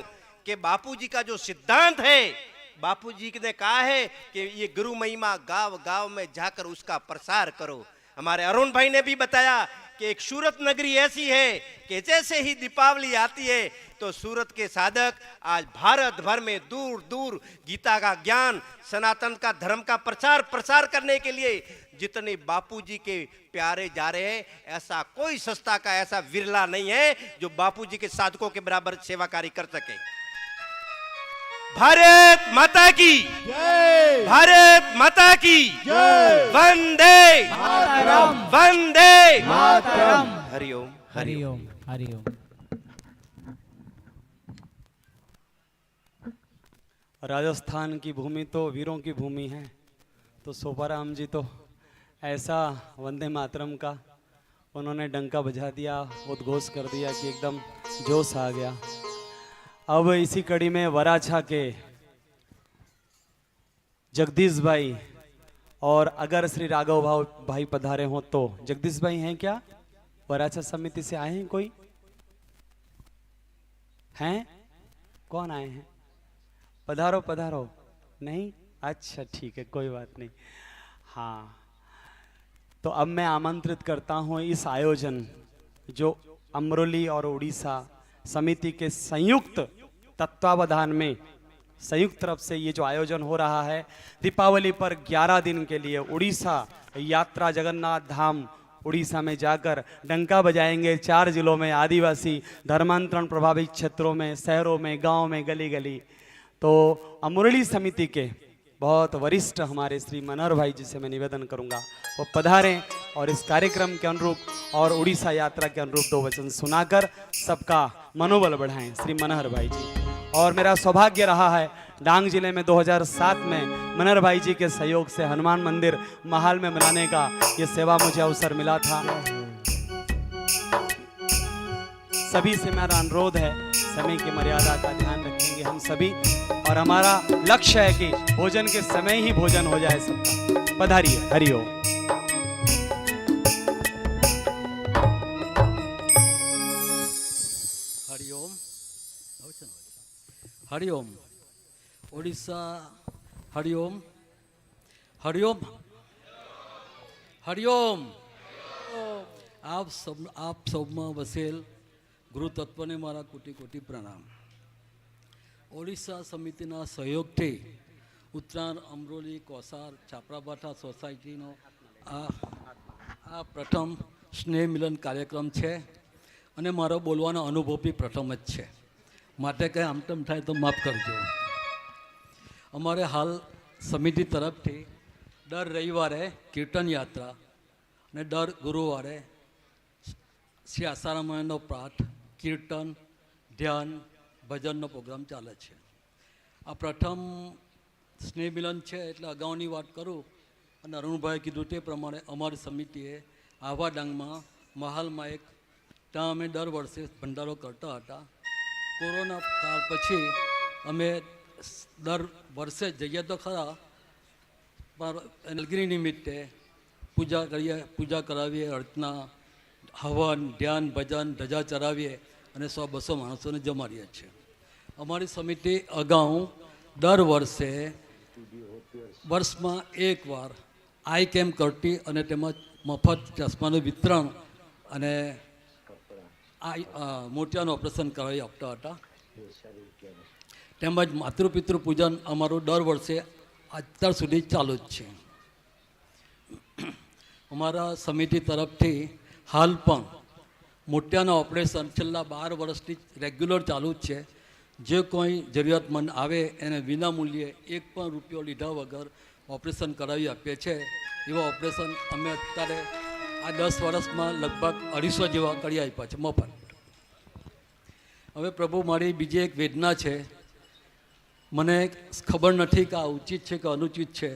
कि बापूजी का जो सिद्धांत है, बापूजी ने कहा है कि ये गुरु महिमा गांव गांव में जाकर उसका प्रसार करो। हमारे अरुण भाई ने भी बताया कि एक सूरत नगरी ऐसी है कि जैसे ही दीपावली आती है तो सूरत के साधक आज भारत भर में दूर दूर गीता का ज्ञान, सनातन का धर्म का प्रसार करने के लिए जितने बापूजी के प्यारे जा रहे हैं, ऐसा कोई संस्था का ऐसा विरला नहीं है जो बापूजी के साधकों के बराबर सेवा कार्य कर सके। भारत माता की जय, भारत माता की जय, वंदे मातरम, वंदे मातरम। हरिओम हरिओम। हरिओम हरिओम। राजस्थान की भूमि तो वीरों की भूमि है, तो सोपाराम जी तो ऐसा वंदे मातरम का उन्होंने डंका बजा दिया, उद्घोष कर दिया कि एकदम जोश आ गया। अब इसी कड़ी में वराछा के जगदीश भाई, और अगर श्री राघव भाई पधारे हो तो जगदीश भाई हैं क्या? वराछा समिति से आए हैं कोई? हैं? कौन आए हैं? पधारो पधारो। नहीं? अच्छा ठीक है, कोई बात नहीं। हाँ, तो अब मैं आमंत्रित करता हूं इस आयोजन जो अमरोली और उड़ीसा समिति के संयुक्त तत्वावधान में संयुक्त तरफ से ये जो आयोजन हो रहा है, दीपावली पर 11 दिन के लिए उड़ीसा यात्रा, जगन्नाथ धाम उड़ीसा में जाकर डंका बजाएंगे 4 जिलों में, आदिवासी धर्मांतरण प्रभावित क्षेत्रों में, शहरों में, गांव में, गली गली। तो अमरोली समिति के बहुत वरिष्ठ हमारे श्री मनोहर भाई जी से मैं निवेदन करूंगा वो पधारें और इस कार्यक्रम के अनुरूप और उड़ीसा यात्रा के अनुरूप 2 वचन सुनाकर सबका मनोबल बढ़ाएं, श्री मनोहर भाई जी। और मेरा सौभाग्य रहा है डांग जिले में 2007 में मनोहर भाई जी के सहयोग से हनुमान मंदिर महाल में बनाने का ये सेवा मुझे अवसर मिला था। सभी से मेरा अनुरोध है, समय की मर्यादा का ध्यान रखेंगे हम सभी, और हमारा लक्ष्य है कि भोजन के समय ही भोजन हो जाए सबका। पधारिए। हरिओम। हरिओम हरिओम। ओडिशा हरिओम हरिओम हरिओम। आप सबમાં વસેલ ગુરુ તત્વને મારા કોટી કોટી પ્રણામ। ઓડિશા સમિતિના સહયોગથી ઉત્તરાયણ અમરોલી કોસાર છાપરાભાઠા સોસાયટીનો આ પ્રથમ સ્નેહ મિલન કાર્યક્રમ છે અને મારો બોલવાનો અનુભવ બી પ્રથમ જ છે, માટે કંઈ આમતેમ થાય તો માફ કરજો। અમારે હાલ સમિતિ તરફથી દર રવિવારે કીર્તન યાત્રા અને દર ગુરુવારે શ્રી આસારામનો પાઠ, કીર્તન, ધ્યાન, ભજનનો પ્રોગ્રામ ચાલે છે। આ પ્રથમ સ્નેહ મિલન છે એટલે અગાઉની વાત કરું અને અરુણભાઈએ કીધું તે પ્રમાણે અમારી સમિતિએ આવા ડાંગમાં મહાલમાં એક ત્યાં અમે દર વર્ષે ભંડારો કરતા હતા। કોરોના કાળ પછી અમે દર વર્ષે જઈએ તો ખરા, પણ અગ્નિ નિમિત્તે પૂજા કરાવીએ, અર્ચના, હવન, ધ્યાન, ભજન, ધજા ચરાવીએ અને 100-200 માણસોને જમાડીએ છીએ। અમારી સમિતિ અગાઉ દર વર્ષે વર્ષમાં એકવાર આઈ કેમ્પ કરતી અને તેમાં મફત ચશ્માનું વિતરણ અને મોતિયાનું ઓપરેશન કરાવી આપતા હતા। તેમજ માતૃપિતૃ પૂજન અમારું દર વર્ષે અત્યાર સુધી ચાલુ જ છે। અમારા સમિતિ તરફથી હાલ પણ મોતિયાના ઓપરેશન છેલ્લા 12 વર્ષથી રેગ્યુલર ચાલુ જ છે। જે કોઈ જરૂરિયાતમંદ આવે એને વિનામૂલ્યે 1 પણ રૂપિયો લીધા વગર ઓપરેશન કરાવી આપીએ છીએ। એવા ઓપરેશન અમે અત્યારે આ 10 વર્ષમાં લગભગ 250 જેવા કરી આપ્યા છે મફત। હવે પ્રભુ, મારી બીજી એક વેદના છે, મને ખબર નથી કે આ ઉચિત છે કે અનુચિત છે,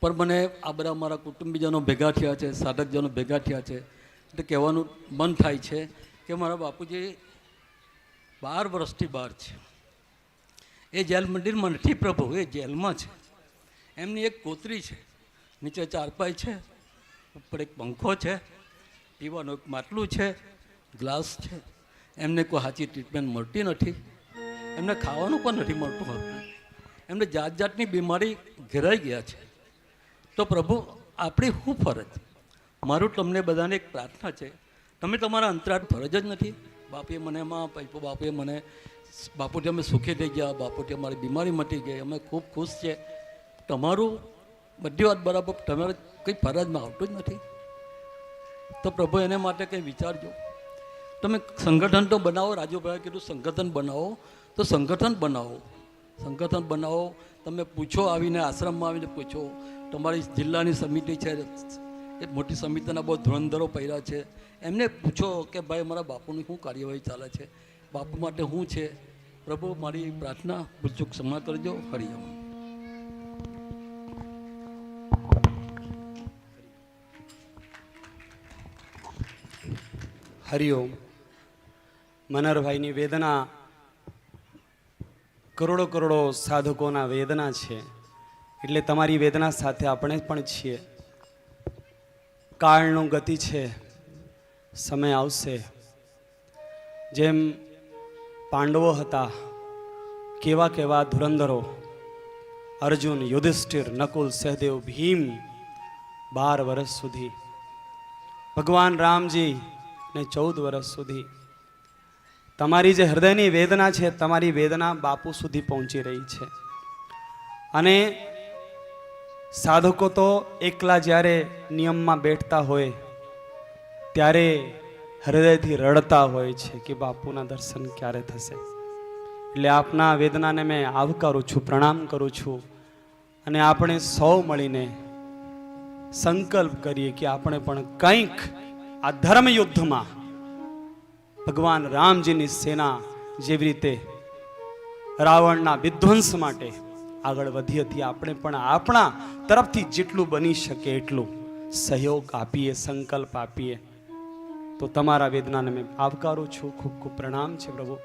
પણ મને આ બધા મારા કુટુંબીજનો ભેગા થયા છે, સાધકજનો ભેગા થયા છે, એટલે કહેવાનું મન થાય છે કે મારા બાપુજી 12 વર્ષથી બહાર છે। એ જેલ મંદિરમાં નથી પ્રભુ, એ જેલમાં છે। એમની એક કોતરી છે, નીચે ચારપાઈ છે, ઉપર એક પંખો છે, પીવાનું એક માટલું છે, ગ્લાસ છે। એમને કોઈ સાચી ટ્રીટમેન્ટ મળતી નથી, એમને ખાવાનું પણ નથી મળતું હોતું, એમને જાત જાતની બીમારી ઘેરાઈ ગયા છે। તો પ્રભુ, આપણી શું ફરજ? મારું તમને બધાને એક પ્રાર્થના છે, તમે તમારા અંતરાળ ફરજ જ નથી. બાપુએ મને એમાં આપ્યો, બાપુએ મને બાપુથી અમે સુખી થઈ ગયા, બાપુથી અમારી બીમારી મટી ગઈ, અમે ખૂબ ખુશ છે. તમારું બધી વાત બરાબર, તમારે કંઈ ફરજમાં આવતું જ નથી. તો પ્રભુ એને માટે કંઈ વિચારજો. તમે સંગઠન તો બનાવો, રાજુભાઈએ કીધું સંગઠન બનાવો, તો સંગઠન બનાવો, સંગઠન બનાવો. તમે પૂછો, આવીને આશ્રમમાં આવીને પૂછો. તમારી જિલ્લાની સમિતિ છે, એ મોટી સમિતિના બહુ ધુરંધરો પડ્યા છે, એમને પૂછો કે ભાઈ મારા બાપુની શું કાર્યવાહી ચાલે છે, બાપુ માટે શું છે. પ્રભુ મારી પ્રાર્થના ભૂલચૂક ક્ષમા કરજો. હરિઓમ. હરિઓમ. મનરભાઈની વેદના કરોડો કરોડો સાધકોના વેદના છે, એટલે તમારી વેદના સાથે આપણે પણ છીએ. કાળનું ગતિ છે, સમય આવશે. જેમ પાંડવો હતા, કેવા કેવા ધુરંધરો, અર્જુન, યુધિષ્ઠિર, નકુલ, સહદેવ, ભીમ, 12 વર્ષ સુધી, ભગવાન રામજી ને 14 વર્ષ સુધી. તમારી જે હૃદયની વેદના છે, તમારી વેદના બાપુ સુધી પહોંચી રહી છે. અને સાધકો તો એકલા જ્યારે નિયમમાં બેઠતા હોય ત્યારે હૃદયથી રડતા હોય છે કે બાપુના દર્શન ક્યારે થશે. એટલે આપના વેદનાને મેં આવકારું છું, પ્રણામ કરું છું. અને આપણે સૌ મળીને સંકલ્પ કરીએ કે આપણે પણ કંઈક આ ધર્મ યુદ્ધમાં ભગવાન રામજીની સેના જેવી રીતે રાવણના વિધ્વંસ માટે આગળ વધી હતી, આપણે પણ આપણા તરફથી જેટલું બની શકે એટલું સહયોગ આપીએ, સંકલ્પ આપીએ. તો તમારા વેદનાને મેં આવકારું છું. ખૂબ ખૂબ પ્રણામ છે પ્રભુ.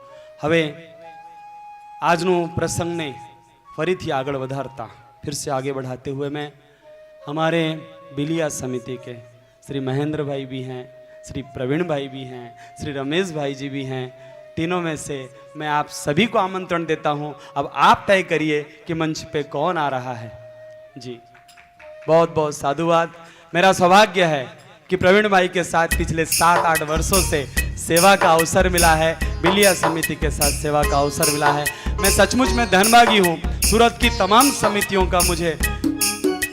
હવે આજનું પ્રસંગને ફરીથી આગળ વધારતા, फिर से आगे बढ़ाते हुए मैं हमारे बिलिया समिति के श्री महेंद्र भाई भी हैं, श्री प्रवीण भाई भी हैं, श्री रमेश भाई जी भी हैं. तीनों में से मैं आप सभी को आमंत्रण देता हूं. अब आप तय करिए कि मंच पे कौन आ रहा है. जी, बहुत बहुत साधुवाद. मेरा सौभाग्य है कि प्रवीण भाई के साथ पिछले 7-8 वर्षों से सेवा का अवसर मिला है, बिलिया समिति के साथ सेवा का अवसर मिला है. मैं सचमुच में धनभागी हूँ. सूरत की तमाम समितियों का मुझे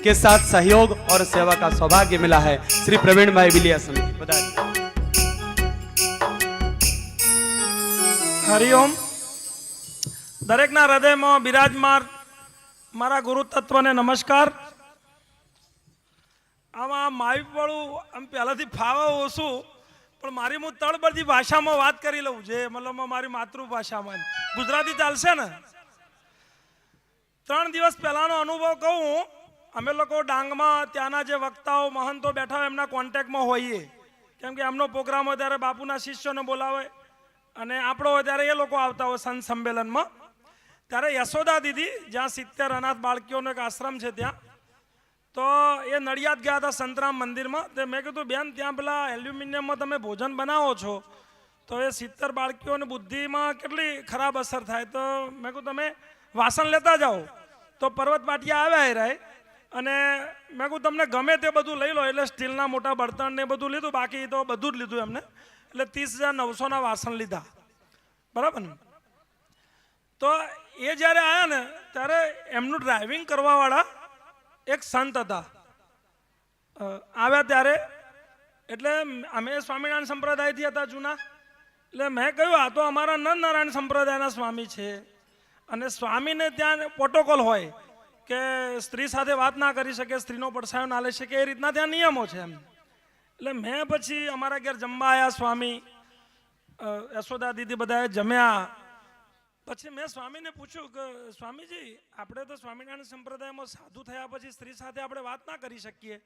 के साथ सहयोग और सेवा का सौभाग्य मिला है. श्री प्रवीण भाई, बिलिया समिति. बधाई. હરિઓમ. દરેકના હૃદયમાં બિરાજમાન મારા ગુરુ તત્વને નમસ્કાર. આમાં માવીપણું આમ પહેલાંથી ફાવા ઓછું, પણ મારી હું તળબળથી ભાષામાં વાત કરી લઉં, જે મતલબ મારી માતૃભાષામાં. ગુજરાતી ચાલશે ને? 3 દિવસ પહેલાંનો અનુભવ કહું. અમે લોકો ડાંગમાં ત્યાંના જે વક્તાઓ મહંતો બેઠા હોય એમના કોન્ટેક્ટમાં હોઈએ, કેમ કે એમનો પ્રોગ્રામ હોય ત્યારે બાપુના શિષ્યોને બોલાવે અને આપણો હોય ત્યારે એ લોકો આવતા હોય સંત સંમેલનમાં. ત્યારે યશોદા દીદી, જ્યાં 70 અનાથ બાળકીઓનો એક આશ્રમ છે ત્યાં, તો એ નડિયાદ ગયા હતા સંતરામ મંદિરમાં. તે મેં કીધું બેન, ત્યાં પેલા એલ્યુમિનિયમમાં તમે ભોજન બનાવો છો તો એ 70 બાળકીઓની બુદ્ધિમાં કેટલી ખરાબ અસર થાય. તો મેં કીધું તમે વાસણ લેતા જાઓ. તો પર્વત પાટિયા આવ્યા એ રાય, અને મેં કહું તમને ગમે તે બધું લઈ લો. એટલે સ્ટીલના મોટા બર્તન ને બધું લીધું, બાકી તો બધું જ લીધું એમને. એટલે 30,900ના વાસણ લીધા, બરાબર ને? તો એ જ્યારે આવ્યા ને ત્યારે એમનું ડ્રાઇવિંગ કરવાવાળા એક સંત હતા. આવ્યા ત્યારે એટલે અમે સ્વામિનારાયણ સંપ્રદાયથી હતા જૂના. એટલે મેં કહ્યું આ તો અમારા નરનારાયણ સંપ્રદાયના સ્વામી છે, અને સ્વામીને ત્યાં પ્રોટોકોલ હોય કે સ્ત્રી સાથે વાત ના કરી શકે, સ્ત્રીનો પડછાયો ના લઈ શકે, એ રીતના ત્યાં નિયમો છે એમ. એટલે મેં પછી અમારા ઘેર જમવા આવ્યા સ્વામી, યશોદા દીદી બધાએ જમ્યા. પછી મેં સ્વામીને પૂછ્યું કે સ્વામીજી, આપણે તો સ્વામિનારાયણ સંપ્રદાયમાં સાધુ થયા પછી સ્ત્રી સાથે આપણે વાત ના કરી શકીએ,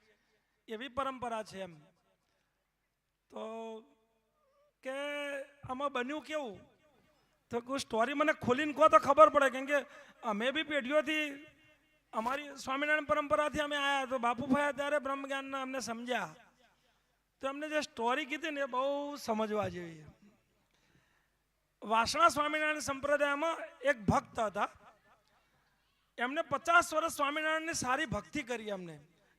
એવી પરંપરા છે એમ. તો કે આમાં બન્યું કેવું? તો કોઈ સ્ટોરી મને ખોલીને કહો તો ખબર પડે, કેમ કે અમે બી પેઢીઓથી અમારી સ્વામિનારાયણ પરંપરાથી અમે આવ્યા. તો બાપુ ભયા ત્યારે બ્રહ્મ જ્ઞાનના અમને સમજ્યા. તો એમને જે સ્ટોરી કીધી ને એ બહુ સમજવા જેવી. વાસણા સ્વામિનારાયણ સંપ્રદાયમાં એક ભક્ત હતા. એમને 50 વર્ષ સ્વામિનારાયણની સારી ભક્તિ કરી. એમને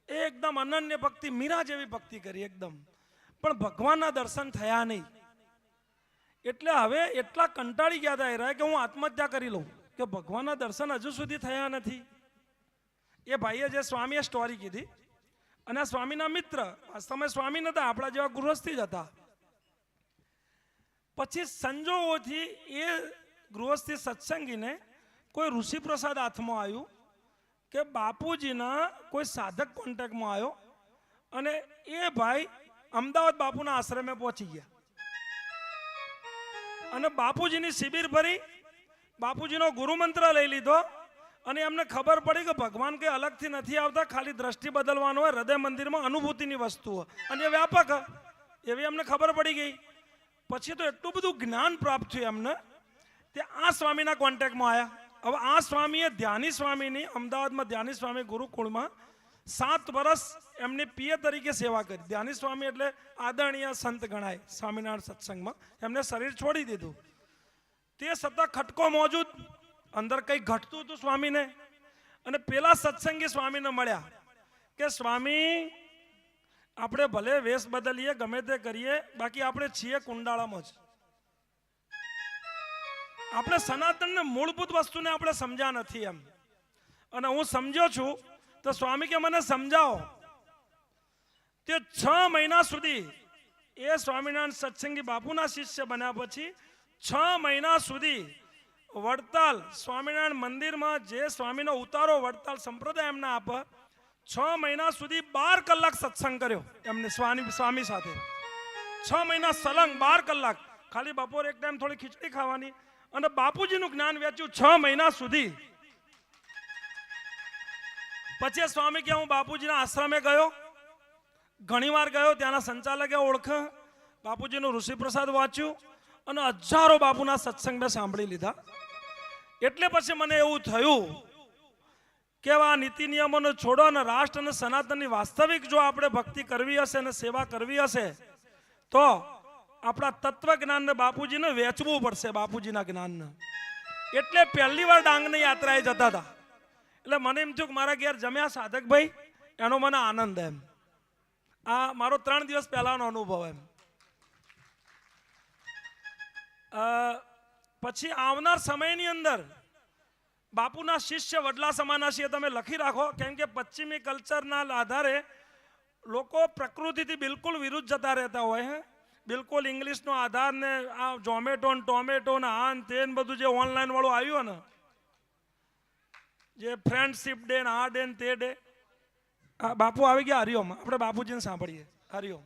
એકદમ અનન્ય ભક્તિ, મીરા જેવી ભક્તિ કરી એકદમ. પણ ભગવાનના દર્શન થયા નહીં. એટલે હવે એટલા કંટાળી ગયા હતા એ રહ્યા કે હું આત્મહત્યા કરી લઉં, કે ભગવાનના દર્શન હજુ સુધી થયા નથી. એ ભાઈએ જે સ્વામીએ સ્ટોરી કીધી, અને આ સ્વામીના મિત્ર, વાસ્તવમાં સ્વામી નતા, આપણા જેવા ગૃહસ્થી જ હતા. પછી સંજોગોથી એ ગૃહસ્થી સત્સંગીને કોઈ ઋષિ પ્રસાદ હાથમાં આવ્યું કે બાપુજીના કોઈ સાધક કોન્ટેક્ટમાં આવ્યો, અને એ ભાઈ અમદાવાદ બાપુના આશ્રમે પહોંચી ગયા અને બાપુજીની શિબિર ભરી, બાપુજીનો ગુરુમંત્ર લઈ લીધો, અને એમને ખબર પડી કે ભગવાન કંઈ અલગથી નથી આવતા, ખાલી દ્રષ્ટિ બદલવાનો હોય, હૃદય મંદિરમાં અનુભૂતિની વસ્તુઓ, અને એ વ્યાપક એવી એમને ખબર પડી ગઈ. પછી તો એટલું બધું જ્ઞાન પ્રાપ્ત થયું એમને, તે આ સ્વામીના કોન્ટેક્ટમાં આવ્યા. હવે આ સ્વામીએ ધ્યાની સ્વામીની અમદાવાદમાં ધ્યાની સ્વામી ગુરુકુળમાં 7 વર્ષ એમની પીએ તરીકે સેવા કરી. ધ્યાની સ્વામી એટલે આદરણીય સંત ગણાય સ્વામિનારાયણ સત્સંગમાં. એમને શરીર છોડી દીધું, તે છતાં ખટકો મોજૂદ, અંદર કંઈ ઘટતું હતું સ્વામીને. અને પેલા સત્સંગી સ્વામીને મળ્યા કે સ્વામી, આપણે ભલે વેશ બદલીએ, ગમે તે કરીએ, બાકી આપણે છીએ કુંડાળામાં જ. આપણે સનાતનને મૂળભૂત વસ્તુને આપણે સમજ્યા નથી એમ. અને હું સમજ્યો છું તો સ્વામી કે મને સમજાવો. તે 6 મહિના સુધી એ સ્વામિનારાયણ સત્સંગી બાપુના શિષ્ય બન્યા પછી 6 મહિના સુધી વડતાલ સ્વામિનારાયણ મંદિરમાં જે સ્વામીનો ઉતારો વડતાલ સંપ્રદાય એમને આપે, 6 મહિના સુધી 12 કલાક સત્સંગ કર્યો એમને સ્વામી સાથે. 6 મહિના સલંગ 12 કલાક, ખાલી બપોરે એક ટાઈમ થોડી ખીચડી ખાવાની, અને બાપુજીનું જ્ઞાન વેચ્યું 6 મહિના સુધી. પછી સ્વામી કે હું બાપુજીના આશ્રમે ગયો, ઘણીવાર ગયો, ત્યાંના સંચાલકે ઓળખ, બાપુજીનું ઋષિ પ્રસાદ વાંચ્યું, અને હજારો બાપુના સત્સંગ મેં સાંભળી લીધા. એટલે પછી મને એવું થયું કે આ નીતિ નિયમોને છોડો અને રાષ્ટ્ર અને સનાતનની વાસ્તવિક જો આપણે ભક્તિ કરવી હશે અને સેવા કરવી હશે તો આપણા તત્વજ્ઞાનને બાપુજીને વેચવું પડશે, બાપુજીના જ્ઞાનને. એટલે પહેલી વાર ડાંગની યાત્રાએ જતા હતા. એટલે મને એમ થયું કે મારા ઘેર જમ્યા સાધકભાઈ, એનો મને આનંદ એમ. આ મારો 3 દિવસ પહેલાનો અનુભવ એમ. પછી આવનાર સમયની અંદર બાપુના શિષ્ય વડલા સમાના છીએ તમે લખી રાખો, કેમ કે પશ્ચિમી કલ્ચરના આધારે લોકો પ્રકૃતિથી બિલકુલ વિરુદ્ધ જતા રહેતા હોય. બિલકુલ ઇંગ્લિશનો આધાર ને આ ઝોમેટો ને ટોમેટો ને આ ને તે બધું જે ઓનલાઈન વાળું આવ્યું ને, જે ફ્રેન્ડશીપ ડે ને આ ડે ને તે ડે, બાપુ આવી ગયા હરિઓમ. આપણે બાપુજીને સાંભળીએ. હરિઓમ.